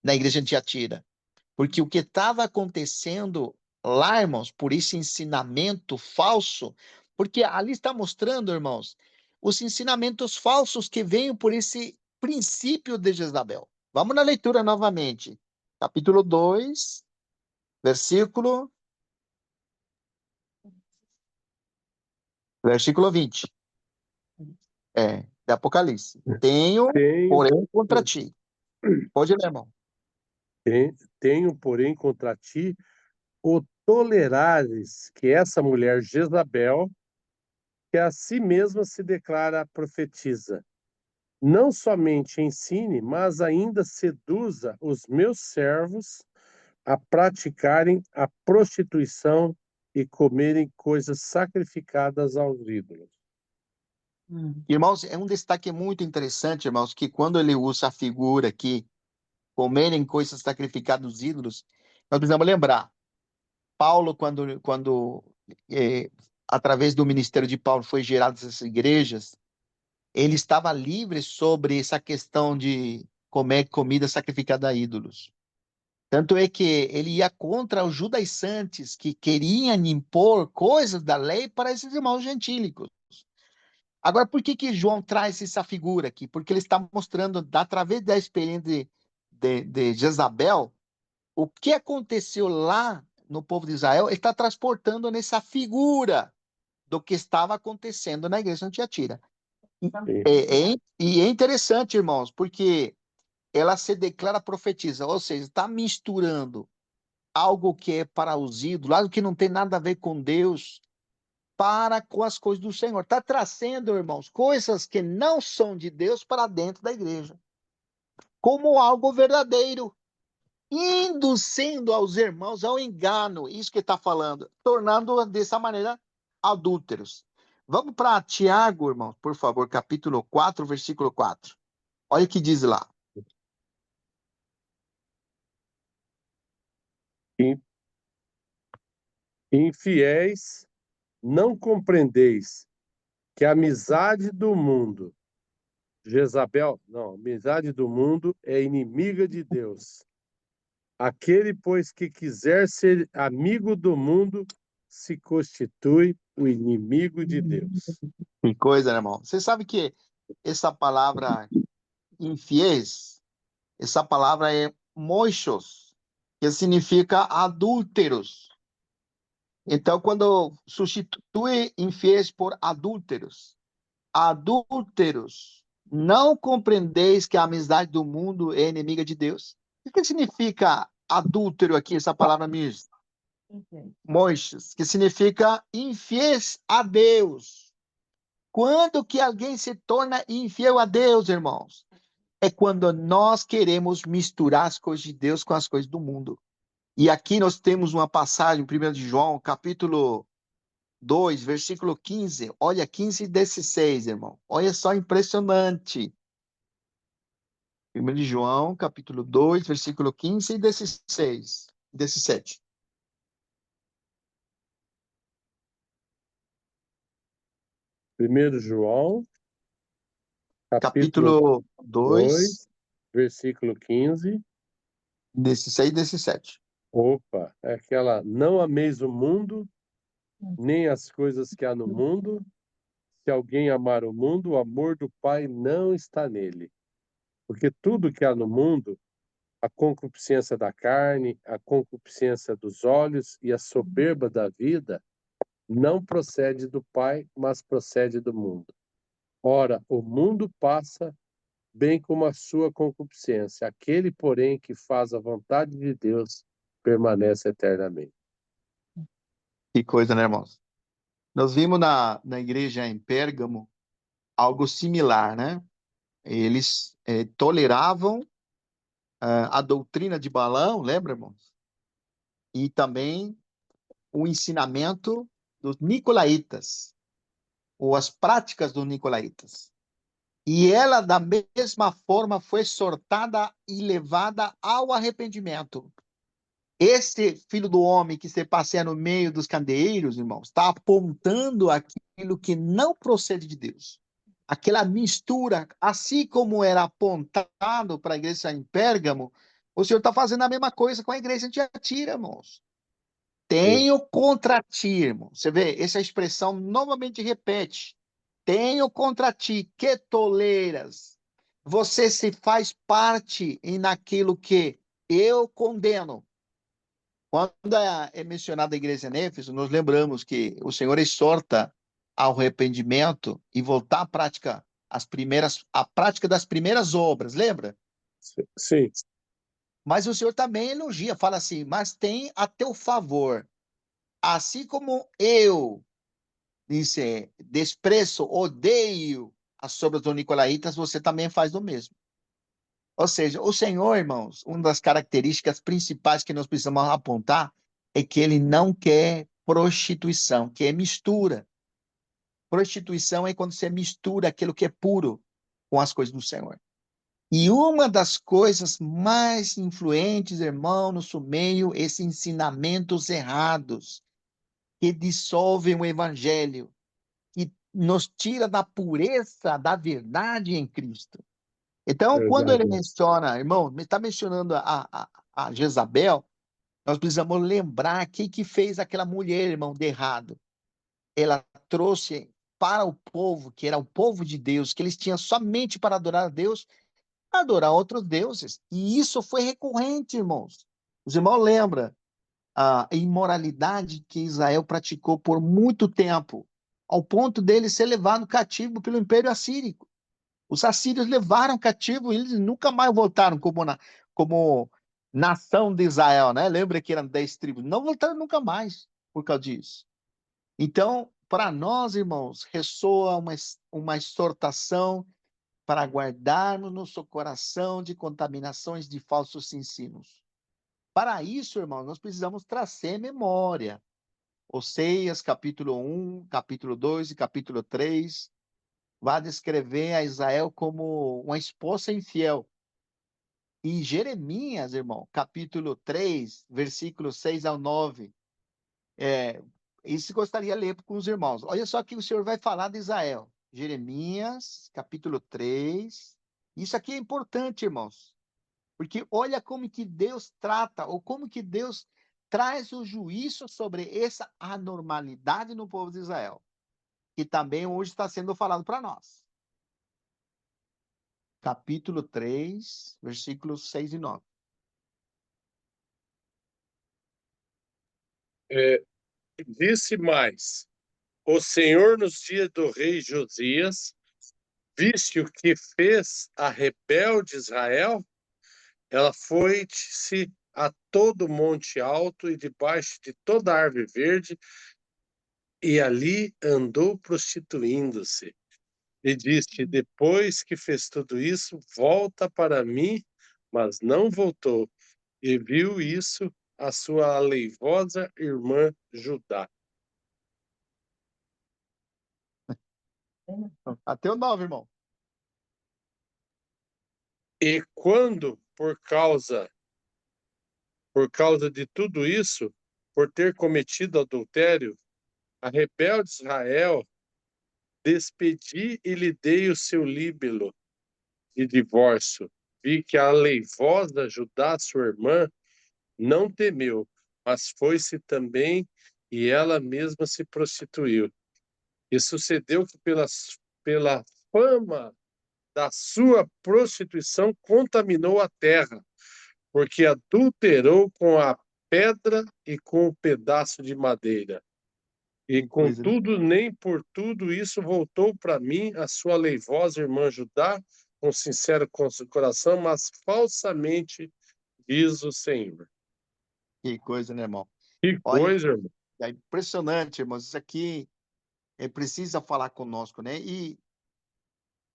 na igreja de Tiatira? Porque o que estava acontecendo lá, irmãos, por esse ensinamento falso, porque ali está mostrando, irmãos, os ensinamentos falsos que vêm por esse princípio de Jezabel. Vamos na leitura novamente. Capítulo 2, versículo, versículo 20. De Apocalipse. Tenho, Tenho, porém, contra ti. Pode ler, irmão. tenho, porém, contra ti o tolerares que essa mulher Jezabel, que a si mesma se declara profetiza, não somente ensine, mas ainda seduza os meus servos a praticarem a prostituição e comerem coisas sacrificadas aos ídolos. Irmãos, é um destaque muito interessante, irmãos, que quando ele usa a figura aqui, comerem coisas sacrificadas aos ídolos, nós precisamos lembrar, Paulo, quando através do ministério de Paulo foi gerado essas igrejas, ele estava livre sobre essa questão de comer comida sacrificada a ídolos. Tanto é que ele ia contra os judaizantes que queriam impor coisas da lei para esses irmãos gentílicos. Agora, por que João traz essa figura aqui? Porque ele está mostrando, através da experiência de Jezabel, o que aconteceu lá no povo de Israel, ele está transportando nessa figura do que estava acontecendo na igreja de Tiatira. E é interessante, irmãos, porque ela se declara profetiza, ou seja, está misturando algo que é para os ídolos, algo que não tem nada a ver com Deus, para com as coisas do Senhor. Está trazendo, irmãos, coisas que não são de Deus para dentro da igreja, como algo verdadeiro, induzindo aos irmãos ao engano, isso que está falando, tornando dessa maneira adúlteros. Vamos para Tiago, irmãos, por favor, capítulo 4, versículo 4. Olha o que diz lá. Infiéis, não compreendeis que a amizade do mundo, Jezabel, não, a amizade do mundo é inimiga de Deus. Aquele, pois, que quiser ser amigo do mundo, se constitui o inimigo de Deus. Que coisa, né, irmão? Você sabe que essa palavra infiéis, essa palavra é moixos, que significa adúlteros. Então, quando substitui infiéis por adúlteros, adúlteros, não compreendeis que a amizade do mundo é inimiga de Deus? O que significa adúltero aqui, essa palavra mesmo? Moixes, que significa infiéis a Deus. Quando que alguém se torna infiel a Deus, irmãos? É quando nós queremos misturar as coisas de Deus com as coisas do mundo. E aqui nós temos uma passagem, 1 de João, capítulo 2, versículo 15. Olha, 15 e 16, irmão. Olha só, impressionante. 1 de João, capítulo 2, versículo 15 e 16, 17. Primeiro João, capítulo Capítulo 2, 2, versículo 15. 16 e 17. Opa, é aquela: não ameis o mundo, nem as coisas que há no mundo. Se alguém amar o mundo, o amor do Pai não está nele. Porque tudo que há no mundo, a concupiscência da carne, a concupiscência dos olhos e a soberba da vida, não procede do Pai, mas procede do mundo. Ora, o mundo passa, bem como a sua concupiscência. Aquele, porém, que faz a vontade de Deus, permanece eternamente. Que coisa, né, irmãos? Nós vimos na igreja em Pérgamo algo similar, né? Eles toleravam a doutrina de Balaão, lembra, irmãos? E também o ensinamento dos nicolaítas, ou as práticas dos nicolaítas. E ela, da mesma forma, foi exortada e levada ao arrependimento. Esse filho do homem que se passeia no meio dos candeeiros, irmãos, está apontando aquilo que não procede de Deus. Aquela mistura, assim como era apontado para a igreja em Pérgamo, o Senhor está fazendo a mesma coisa com a igreja de Tiatira, irmãos. Sim. Tenho contra ti, irmão. Você vê, essa expressão novamente repete. Tenho contra ti que toleras. Você se faz parte naquilo que eu condeno. Quando é mencionada a igreja em Éfeso, nós lembramos que o Senhor exorta ao arrependimento e voltar à prática, a prática das primeiras obras, lembra? Sim. Mas o Senhor também elogia, fala assim: mas tem a teu favor, assim como eu, disse, desprezo, odeio as obras dos nicolaítas, você também faz o mesmo. Ou seja, o Senhor, irmãos, uma das características principais que nós precisamos apontar é que ele não quer prostituição, que é mistura. Prostituição é quando você mistura aquilo que é puro com as coisas do Senhor. E uma das coisas mais influentes, irmão, no seu meio, esses ensinamentos errados que dissolvem o evangelho, que nos tira da pureza da verdade em Cristo. Então, quando ele Verdade. menciona, irmão, está mencionando a Jezabel, nós precisamos lembrar que fez aquela mulher, irmão, de errado. Ela trouxe para o povo, que era o povo de Deus, que eles tinham somente para adorar a Deus, adorar outros deuses. E isso foi recorrente, irmãos. Os irmãos lembram a imoralidade que Israel praticou por muito tempo, ao ponto dele ser levado cativo pelo Império Assírico. Os assírios levaram cativo e eles nunca mais voltaram como nação de Israel, né? Lembra que eram 10 tribos? Não voltaram nunca mais por causa disso. Então, para nós, irmãos, ressoa uma exortação para guardarmos nosso coração de contaminações de falsos ensinos. Para isso, irmãos, nós precisamos trazer memória. Oseias, capítulo 1, capítulo 2 e capítulo 3, vai descrever a Israel como uma esposa infiel. E Jeremias, irmão, capítulo 3, versículos 6 ao 9, isso gostaria de ler com os irmãos. Olha só que o Senhor vai falar de Israel. Jeremias, capítulo 3. Isso aqui é importante, irmãos, porque olha como que Deus trata, ou como que Deus traz o juízo sobre essa anormalidade no povo de Israel, que também hoje está sendo falado para nós. Capítulo 3, versículos 6 e 9. Disse mais: o Senhor, nos dias do rei Josias, viste o que fez a rebelde Israel? Ela foi-se a todo monte alto e debaixo de toda árvore verde, e ali andou prostituindo-se. E disse: depois que fez tudo isso, volta para mim, mas não voltou. E viu isso a sua aleivosa irmã Judá. Até o 9, irmão. E quando, por causa de tudo isso, por ter cometido adultério, a rebelde Israel, despedi e lhe dei o seu líbelo de divórcio. Vi que a aleivosa Judá, sua irmã, não temeu, mas foi-se também e ela mesma se prostituiu. E sucedeu que pela fama da sua prostituição contaminou a terra, porque adulterou com a pedra e com o pedaço de madeira. E Que coisa, né? contudo, nem por tudo isso voltou para mim a sua leivosa irmã Judá, com sincero coração, mas falsamente, diz o Senhor. Que coisa, né, irmão? Que Olha, coisa, irmão. é impressionante, irmãos. Isso aqui precisa falar conosco, né? E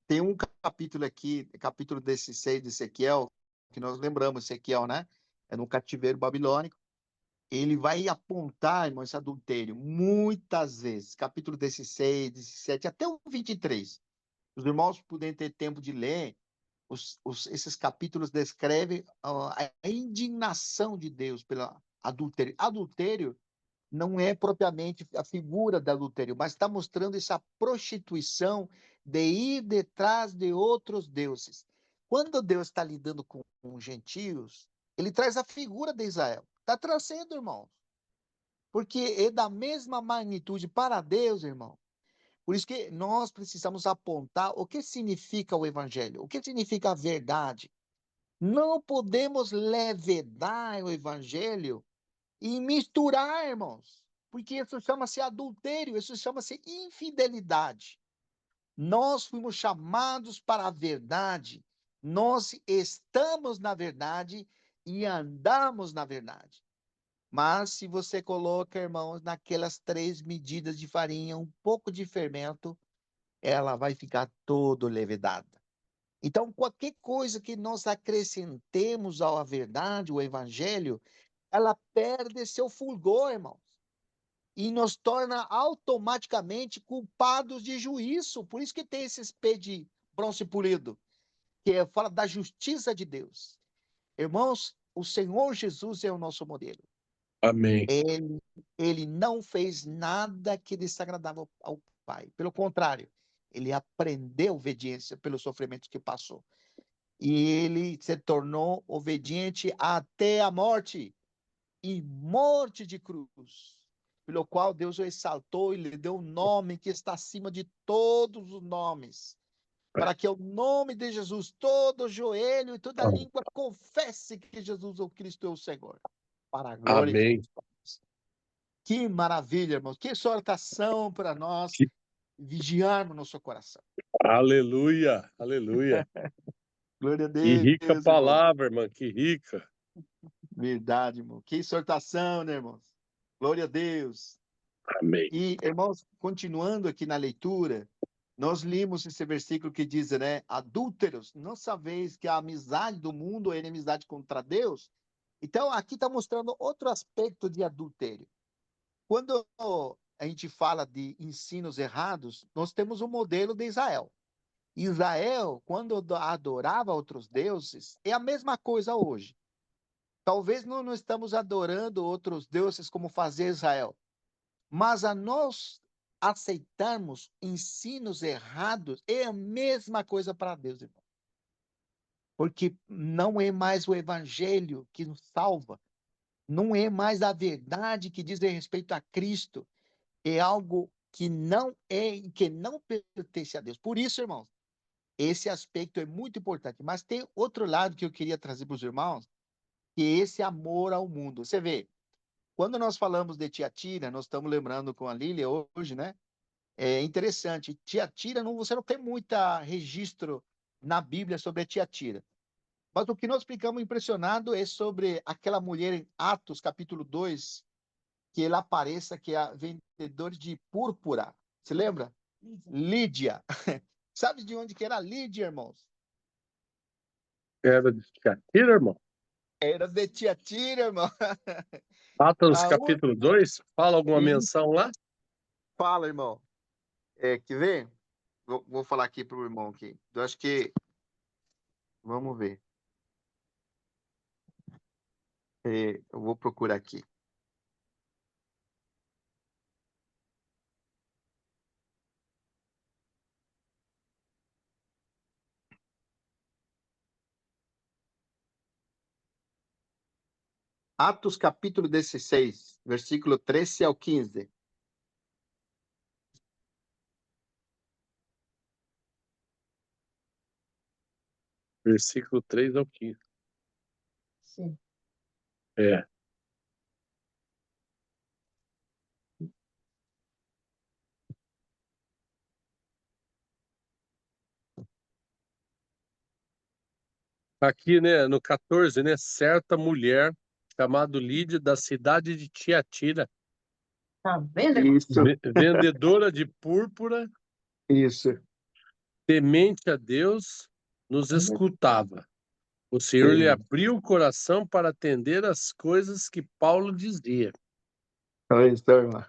tem um capítulo aqui, capítulo 16 de Ezequiel, que nós lembramos, Ezequiel, né? É no cativeiro babilônico. Ele vai apontar, irmão, esse adultério muitas vezes. Capítulo 16, 17, até o 23. Os irmãos puderem ter tempo de ler, esses capítulos descrevem a indignação de Deus pelo adultério. Adultério não é propriamente a figura do adultério, mas está mostrando essa prostituição de ir detrás de outros deuses. Quando Deus está lidando com gentios, ele traz a figura de Israel. Está trazendo, irmãos, porque é da mesma magnitude para Deus, irmão. Por isso que nós precisamos apontar o que significa o evangelho, o que significa a verdade. Não podemos levedar o evangelho e misturar, irmãos, porque isso chama-se adultério, isso chama-se infidelidade. Nós fomos chamados para a verdade, nós estamos na verdade e andamos na verdade. Mas se você coloca, irmãos, naquelas 3 medidas de farinha, um pouco de fermento, ela vai ficar todo levedada. Então, qualquer coisa que nós acrescentemos à verdade, o evangelho, ela perde seu fulgor, irmãos, e nos torna automaticamente culpados de juízo. Por isso que tem esse espelho de bronze polido, que fala da justiça de Deus. Irmãos, o Senhor Jesus é o nosso modelo. Amém. Ele não fez nada que desagradava ao Pai. Pelo contrário, ele aprendeu obediência pelos sofrimentos que passou. E ele se tornou obediente até a morte, e morte de cruz, pelo qual Deus o exaltou e lhe deu um nome que está acima de todos os nomes, para que o nome de Jesus, todo joelho e toda língua confesse que Jesus, o Cristo, é o Senhor, para a glória de Amém. Deus. Que maravilha, irmãos. Que exortação para nós Que- vigiarmos nosso coração. Aleluia, aleluia. Glória a Que rica Deus, irmão. palavra, irmã, que rica. Verdade, irmão. Que exortação, né, irmãos? Glória a Deus. Amém. E, irmãos, continuando aqui na leitura, nós limos esse versículo que diz, né? Adúlteros, não sabeis que a amizade do mundo é inimizade contra Deus? Então, aqui está mostrando outro aspecto de adultério. Quando a gente fala de ensinos errados, nós temos o modelo de Israel. Israel, quando adorava outros deuses, é a mesma coisa hoje. Talvez não estamos adorando outros deuses como fazia Israel, mas a nós aceitarmos ensinos errados é a mesma coisa para Deus, irmão. Porque não é mais o evangelho que nos salva, não é mais a verdade que diz respeito a Cristo, é algo que não é, que não pertence a Deus. Por isso, irmãos, esse aspecto é muito importante. Mas tem outro lado que eu queria trazer para os irmãos, que é esse amor ao mundo. Você vê, quando nós falamos de Tiatira, nós estamos lembrando com a Lília hoje, né? É interessante. Tiatira, você não tem muito registro na Bíblia sobre a Tiatira. Mas o que nós ficamos impressionados é sobre aquela mulher em Atos, capítulo 2, que ela apareça, que é a vendedora de púrpura. Se lembra? Lídia. Sabe de onde que era Lídia, irmãos? Era de Tiatira, irmão? Era de Tiatira, irmão. Atos Aonde? capítulo 2, fala alguma menção lá? Fala, irmão. Quer ver? Vou falar aqui para o irmão aqui. Eu acho que... Vamos ver. Eu vou procurar aqui. Atos capítulo 16, versículo 13 ao 15. Versículo 3 ao 15. Sim. É. Aqui, né, no 14, né, certa mulher chamada Lídia da cidade de Tiatira, Tá vendo? Isso, vendedora de púrpura, isso. temente a Deus, nos escutava. O Senhor lhe Sim. abriu o coração para atender as coisas que Paulo dizia. Olha isso, irmão.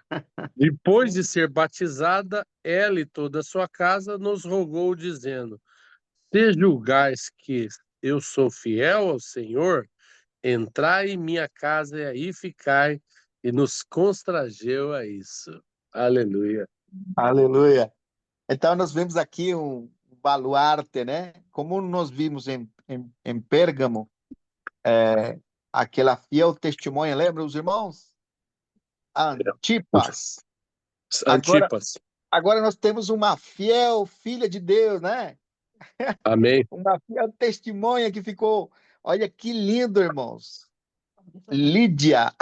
Depois de ser batizada, ela e toda a sua casa nos rogou, dizendo: Se julgais que eu sou fiel ao Senhor, entrai em minha casa e aí ficai. E nos constrangeu a isso. Aleluia. Aleluia. Então, nós vemos aqui um baluarte, né? Como nós vimos em Pérgamo, aquela fiel testemunha, lembra os irmãos? Antipas. Agora, Antipas. agora nós temos uma fiel filha de Deus, né? Amém. Uma fiel testemunha que ficou. Olha que lindo, irmãos. Lídia,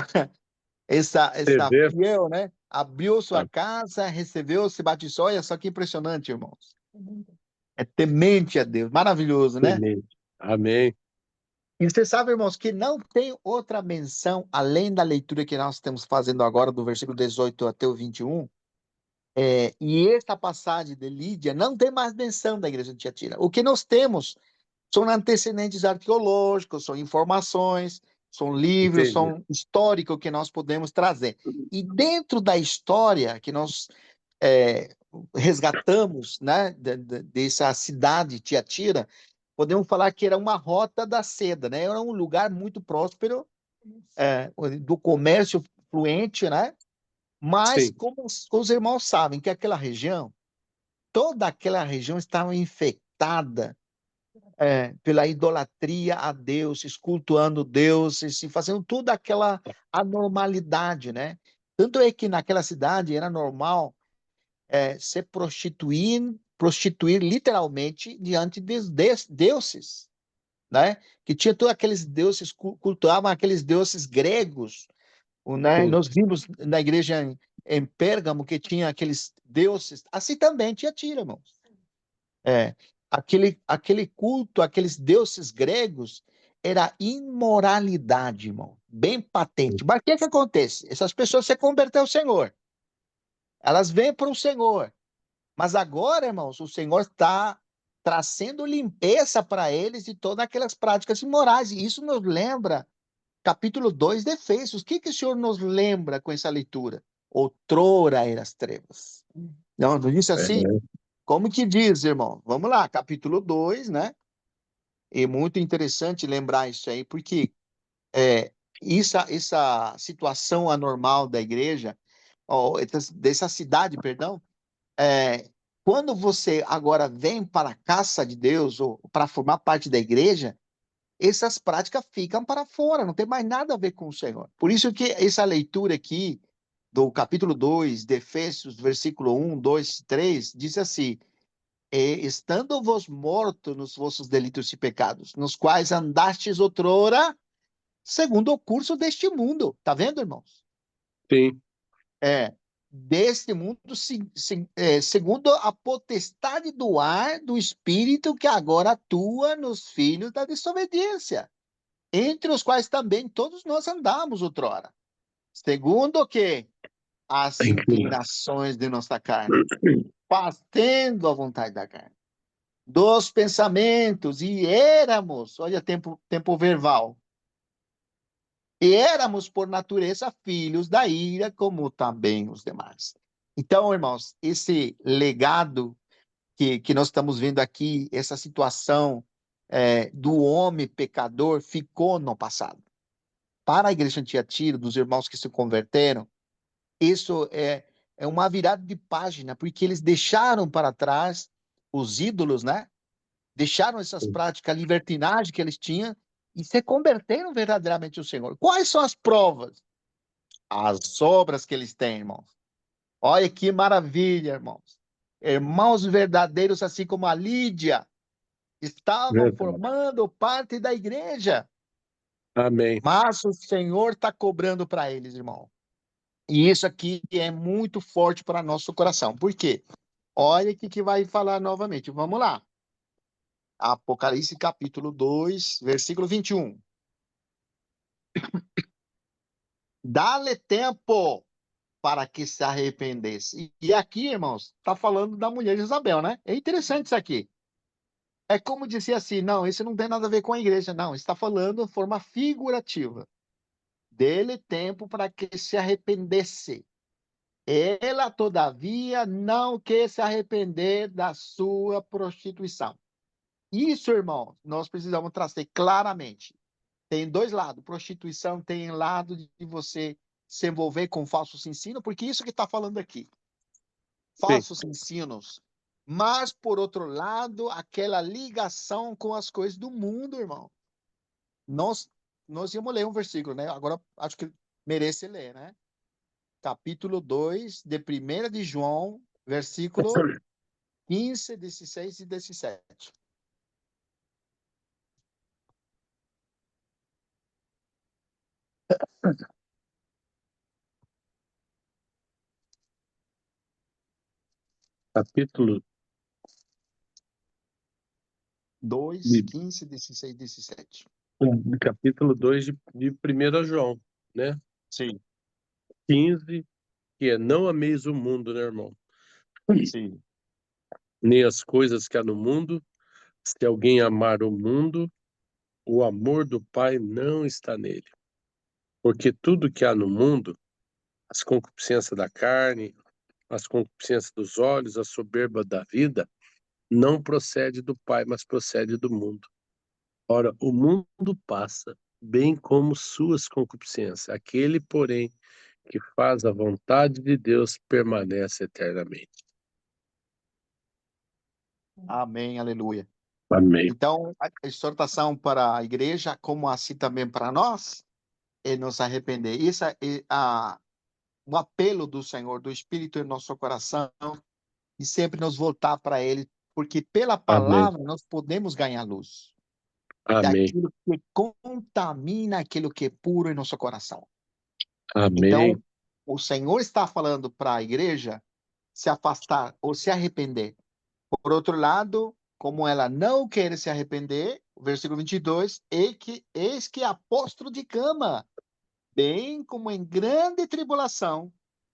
Você essa vê? fiel, né? Abriu sua casa, recebeu, se batizou. Olha só que impressionante, irmãos. É temente a Deus. Maravilhoso, né? Amém. Amém. E você sabe, irmãos, que não tem outra menção, além da leitura que nós estamos fazendo agora, do versículo 18 até o 21. E essa passagem de Lídia não tem mais menção da igreja de Tiatira. O que nós temos são antecedentes arqueológicos, são informações, são livros, Entendi. são histórico que nós podemos trazer. E dentro da história que nós resgatamos, né, dessa cidade Tiatira, podemos falar que era uma rota da seda, né? Era um lugar muito próspero, do comércio fluente, né? Mas Sim. como os irmãos sabem que aquela região, toda aquela região estava infectada pela idolatria a deuses, cultuando deuses e fazendo toda aquela anormalidade, né? Tanto é que naquela cidade era normal se prostituir literalmente diante dos deuses, né? Que tinha todos aqueles deuses, cultuavam aqueles deuses gregos, né? Sim. Nós vimos na igreja em Pérgamo que tinha aqueles deuses, assim também tinha Tira, irmãos. É, aquele culto, aqueles deuses gregos, era imoralidade, irmão, bem patente. Mas o que acontece? Essas pessoas se converteram ao Senhor, elas vêm para o Senhor, mas agora, irmãos, o Senhor está trazendo limpeza para eles de todas aquelas práticas imorais, e isso nos lembra capítulo 2 de Efésios. O que o Senhor nos lembra com essa leitura? Outrora eram as trevas. Não disse assim? É. Como que diz, irmão? Vamos lá, capítulo 2, né? É muito interessante lembrar isso aí, porque essa situação anormal da igreja, dessa cidade, perdão, quando você agora vem para a casa de Deus, ou para formar parte da igreja, essas práticas ficam para fora, não tem mais nada a ver com o Senhor. Por isso que essa leitura aqui, do capítulo 2 de Efésios, versículo 1, 2, 3, diz assim: estando vos mortos nos vossos delitos e pecados, nos quais andastes outrora, segundo o curso deste mundo. Tá vendo, irmãos? Sim. Deste mundo, segundo a potestade do ar do Espírito que agora atua nos filhos da desobediência, entre os quais também todos nós andamos outrora. Segundo o quê? As inclinações de nossa carne, fazendo a vontade da carne, dos pensamentos, e éramos, olha, tempo verbal, e éramos, por natureza, filhos da ira, como também os demais. Então, irmãos, esse legado que nós estamos vendo aqui, essa situação do homem pecador, ficou no passado. Para a igreja de Tiatira, dos irmãos que se converteram, isso é uma virada de página, porque eles deixaram para trás os ídolos, né? Deixaram essas práticas, a libertinagem que eles tinham, e se converteram verdadeiramente ao Senhor. Quais são as provas? As obras que eles têm, irmãos. Olha que maravilha, irmãos. Irmãos verdadeiros, assim como a Lídia, estavam Verdade. formando parte da igreja. Amém. Mas o Senhor está cobrando para eles, irmão. E isso aqui é muito forte para nosso coração. Por quê? Olha o que vai falar novamente. Vamos lá. Apocalipse capítulo 2, versículo 21. Dá-lhe tempo para que se arrependesse. E aqui, irmãos, está falando da mulher de Isabel, né? É interessante isso aqui. É como dizer assim, não, isso não tem nada a ver com a igreja, não. Está falando de forma figurativa. Dê-lhe tempo para que se arrependesse. Ela, todavia, não quer se arrepender da sua prostituição. Isso, irmão, nós precisamos trazer claramente. Tem dois lados. Prostituição tem lado de você se envolver com falsos ensinos, porque isso que está falando aqui. Sim. Falsos ensinos. Mas, por outro lado, aquela ligação com as coisas do mundo, irmão. Nós íamos ler um versículo, né? Agora acho que merece ler, né? Capítulo 2, de 1 de João, versículo 15, 16 e 17. Capítulo 2, de, 15, 16 e 17. capítulo 2 de 1 João, né? Sim, 15, que é não ameis o mundo, né, irmão? sim. Nem as coisas que há no mundo. Se alguém amar o mundo, o amor do Pai não está nele. Porque tudo que há no mundo, as concupiscências da carne, as concupiscências dos olhos, a soberba da vida, não procede do Pai, mas procede do mundo. Ora, o mundo passa, bem como suas concupiscências. Aquele, porém, que faz a vontade de Deus permanece eternamente. Amém, aleluia. Amém. Então, a exortação para a igreja, como assim também para nós, é nos arrepender. Isso é o apelo do Senhor, do Espírito em nosso coração, e sempre nos voltar para Ele, porque pela Amém. palavra nós podemos ganhar luz Amém. daquilo que contamina aquilo que é puro em nosso coração. Amém. Então, o Senhor está falando para a igreja se afastar ou se arrepender. Por outro lado, como ela não quer se arrepender, o versículo 22, eis que apóstolo de cama, bem como em grande tribulação,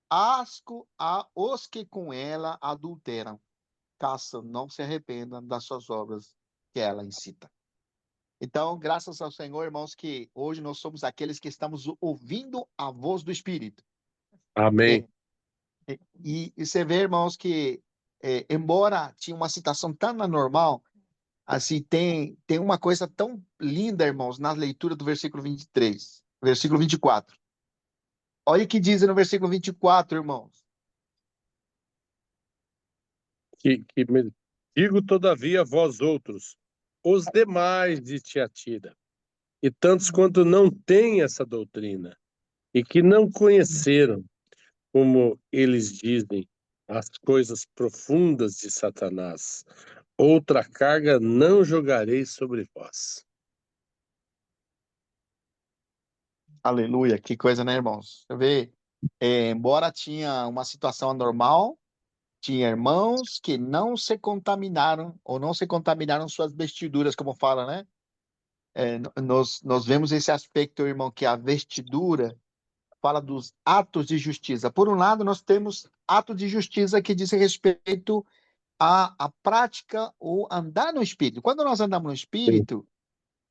asco a os que com ela adulteram, caso não se arrependam das suas obras que ela incita. Então, graças ao Senhor, irmãos, que hoje nós somos aqueles que estamos ouvindo a voz do Espírito. Amém. É, e você vê, irmãos, que embora tinha uma citação tão anormal, assim, tem uma coisa tão linda, irmãos, na leitura do versículo 23, versículo 24. Olha o que diz no versículo 24, irmãos. Digo, todavia, vós outros, os demais de Tiatira, e tantos quanto não têm essa doutrina, e que não conheceram, como eles dizem, as coisas profundas de Satanás, outra carga não jogarei sobre vós. Aleluia, que coisa, né, irmãos? Você vê, embora tinha uma situação anormal, tinha irmãos que não se contaminaram, ou não se contaminaram suas vestiduras, como fala, né? Nós vemos esse aspecto, irmão, que a vestidura fala dos atos de justiça. Por um lado, nós temos atos de justiça que diz respeito à prática ou andar no Espírito. Quando nós andamos no Sim. Espírito,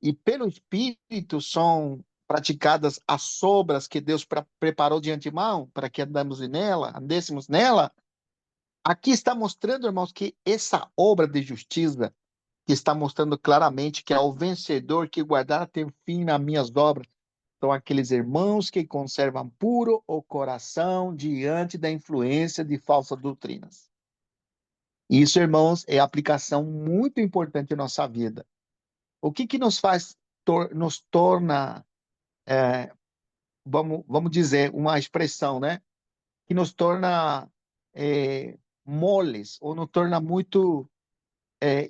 e pelo Espírito são praticadas as obras que Deus preparou de antemão para que andêssemos nela, aqui está mostrando, irmãos, que essa obra de justiça, que está mostrando claramente que é o vencedor que guardar até o fim nas minhas obras, são aqueles irmãos que conservam puro o coração diante da influência de falsas doutrinas. Isso, irmãos, é aplicação muito importante em nossa vida. O que nos faz, nos torna, vamos dizer, uma expressão, né? Que nos torna moles, ou nos torna muito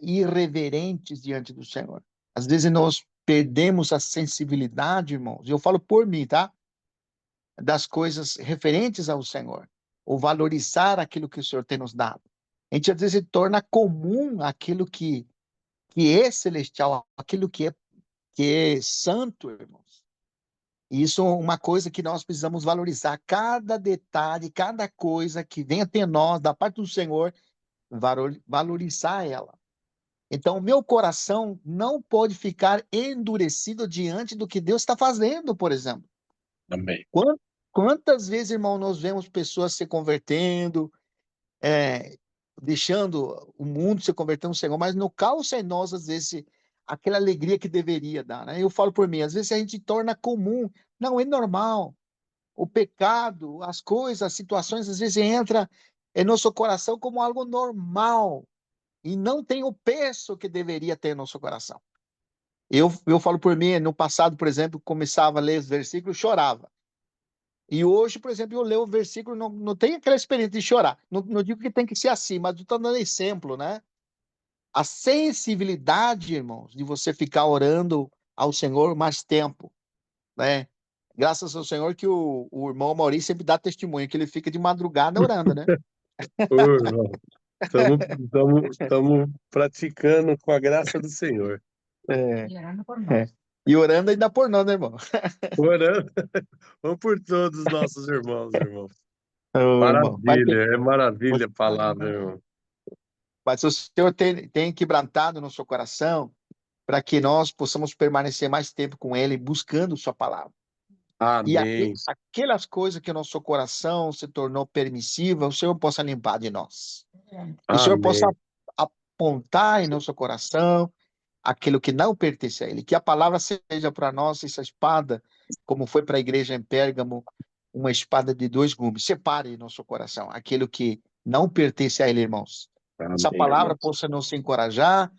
irreverentes diante do Senhor. Às vezes nós perdemos a sensibilidade, irmãos, e eu falo por mim, tá? Das coisas referentes ao Senhor, ou valorizar aquilo que o Senhor tem nos dado. A gente às vezes se torna comum aquilo que é celestial, aquilo que é santo, irmãos. E isso é uma coisa que nós precisamos valorizar, cada detalhe, cada coisa que vem até nós, da parte do Senhor, valorizar ela. Então, o meu coração não pode ficar endurecido diante do que Deus está fazendo, por exemplo. Amém. Quantas vezes, irmão, nós vemos pessoas se convertendo, deixando o mundo se convertendo no Senhor, mas não causa em nós, às vezes, aquela alegria que deveria dar, né? Eu falo por mim, às vezes a gente torna comum, não é normal. O pecado, as coisas, as situações, às vezes entra em nosso coração como algo normal e não tem o peso que deveria ter em nosso coração. Eu falo por mim, no passado, por exemplo, começava a ler os versículos, chorava. E hoje, por exemplo, eu leio o versículo, não tem aquela experiência de chorar. Não digo que tem que ser assim, mas estou dando exemplo, né? A sensibilidade, irmãos, de você ficar orando ao Senhor mais tempo, né? Graças ao Senhor que o irmão Maurício sempre dá testemunho, que ele fica de madrugada orando, né? Ô, irmão, estamos praticando com a graça do Senhor. É, E orando ainda por nós, né, irmão? Orando, vamos por todos os nossos irmãos, irmão. Ô, irmão. Maravilha, é maravilha a palavra, irmão. Mas o Senhor tem quebrantado no seu coração para que nós possamos permanecer mais tempo com Ele, buscando Sua palavra. E Amém, aquelas coisas que o nosso coração se tornou permissiva, o Senhor possa limpar de nós. E o Senhor possa amém, apontar em nosso coração aquilo que não pertence a Ele. Que a palavra seja para nós essa espada, como foi para a igreja em Pérgamo, uma espada de dois gumes. Separe em nosso coração aquilo que não pertence a Ele, irmãos. Essa amém, palavra irmãos. possa nos encorajar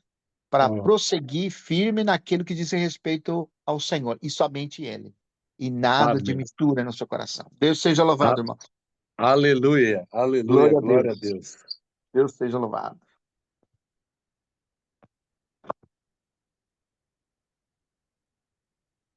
para Ó, prosseguir firme naquilo que diz respeito ao Senhor, e somente Ele. E nada de amém. mistura no seu coração. Deus seja A- louvado, irmão. Aleluia, aleluia, Glória a glória a Deus. Deus. Deus seja louvado.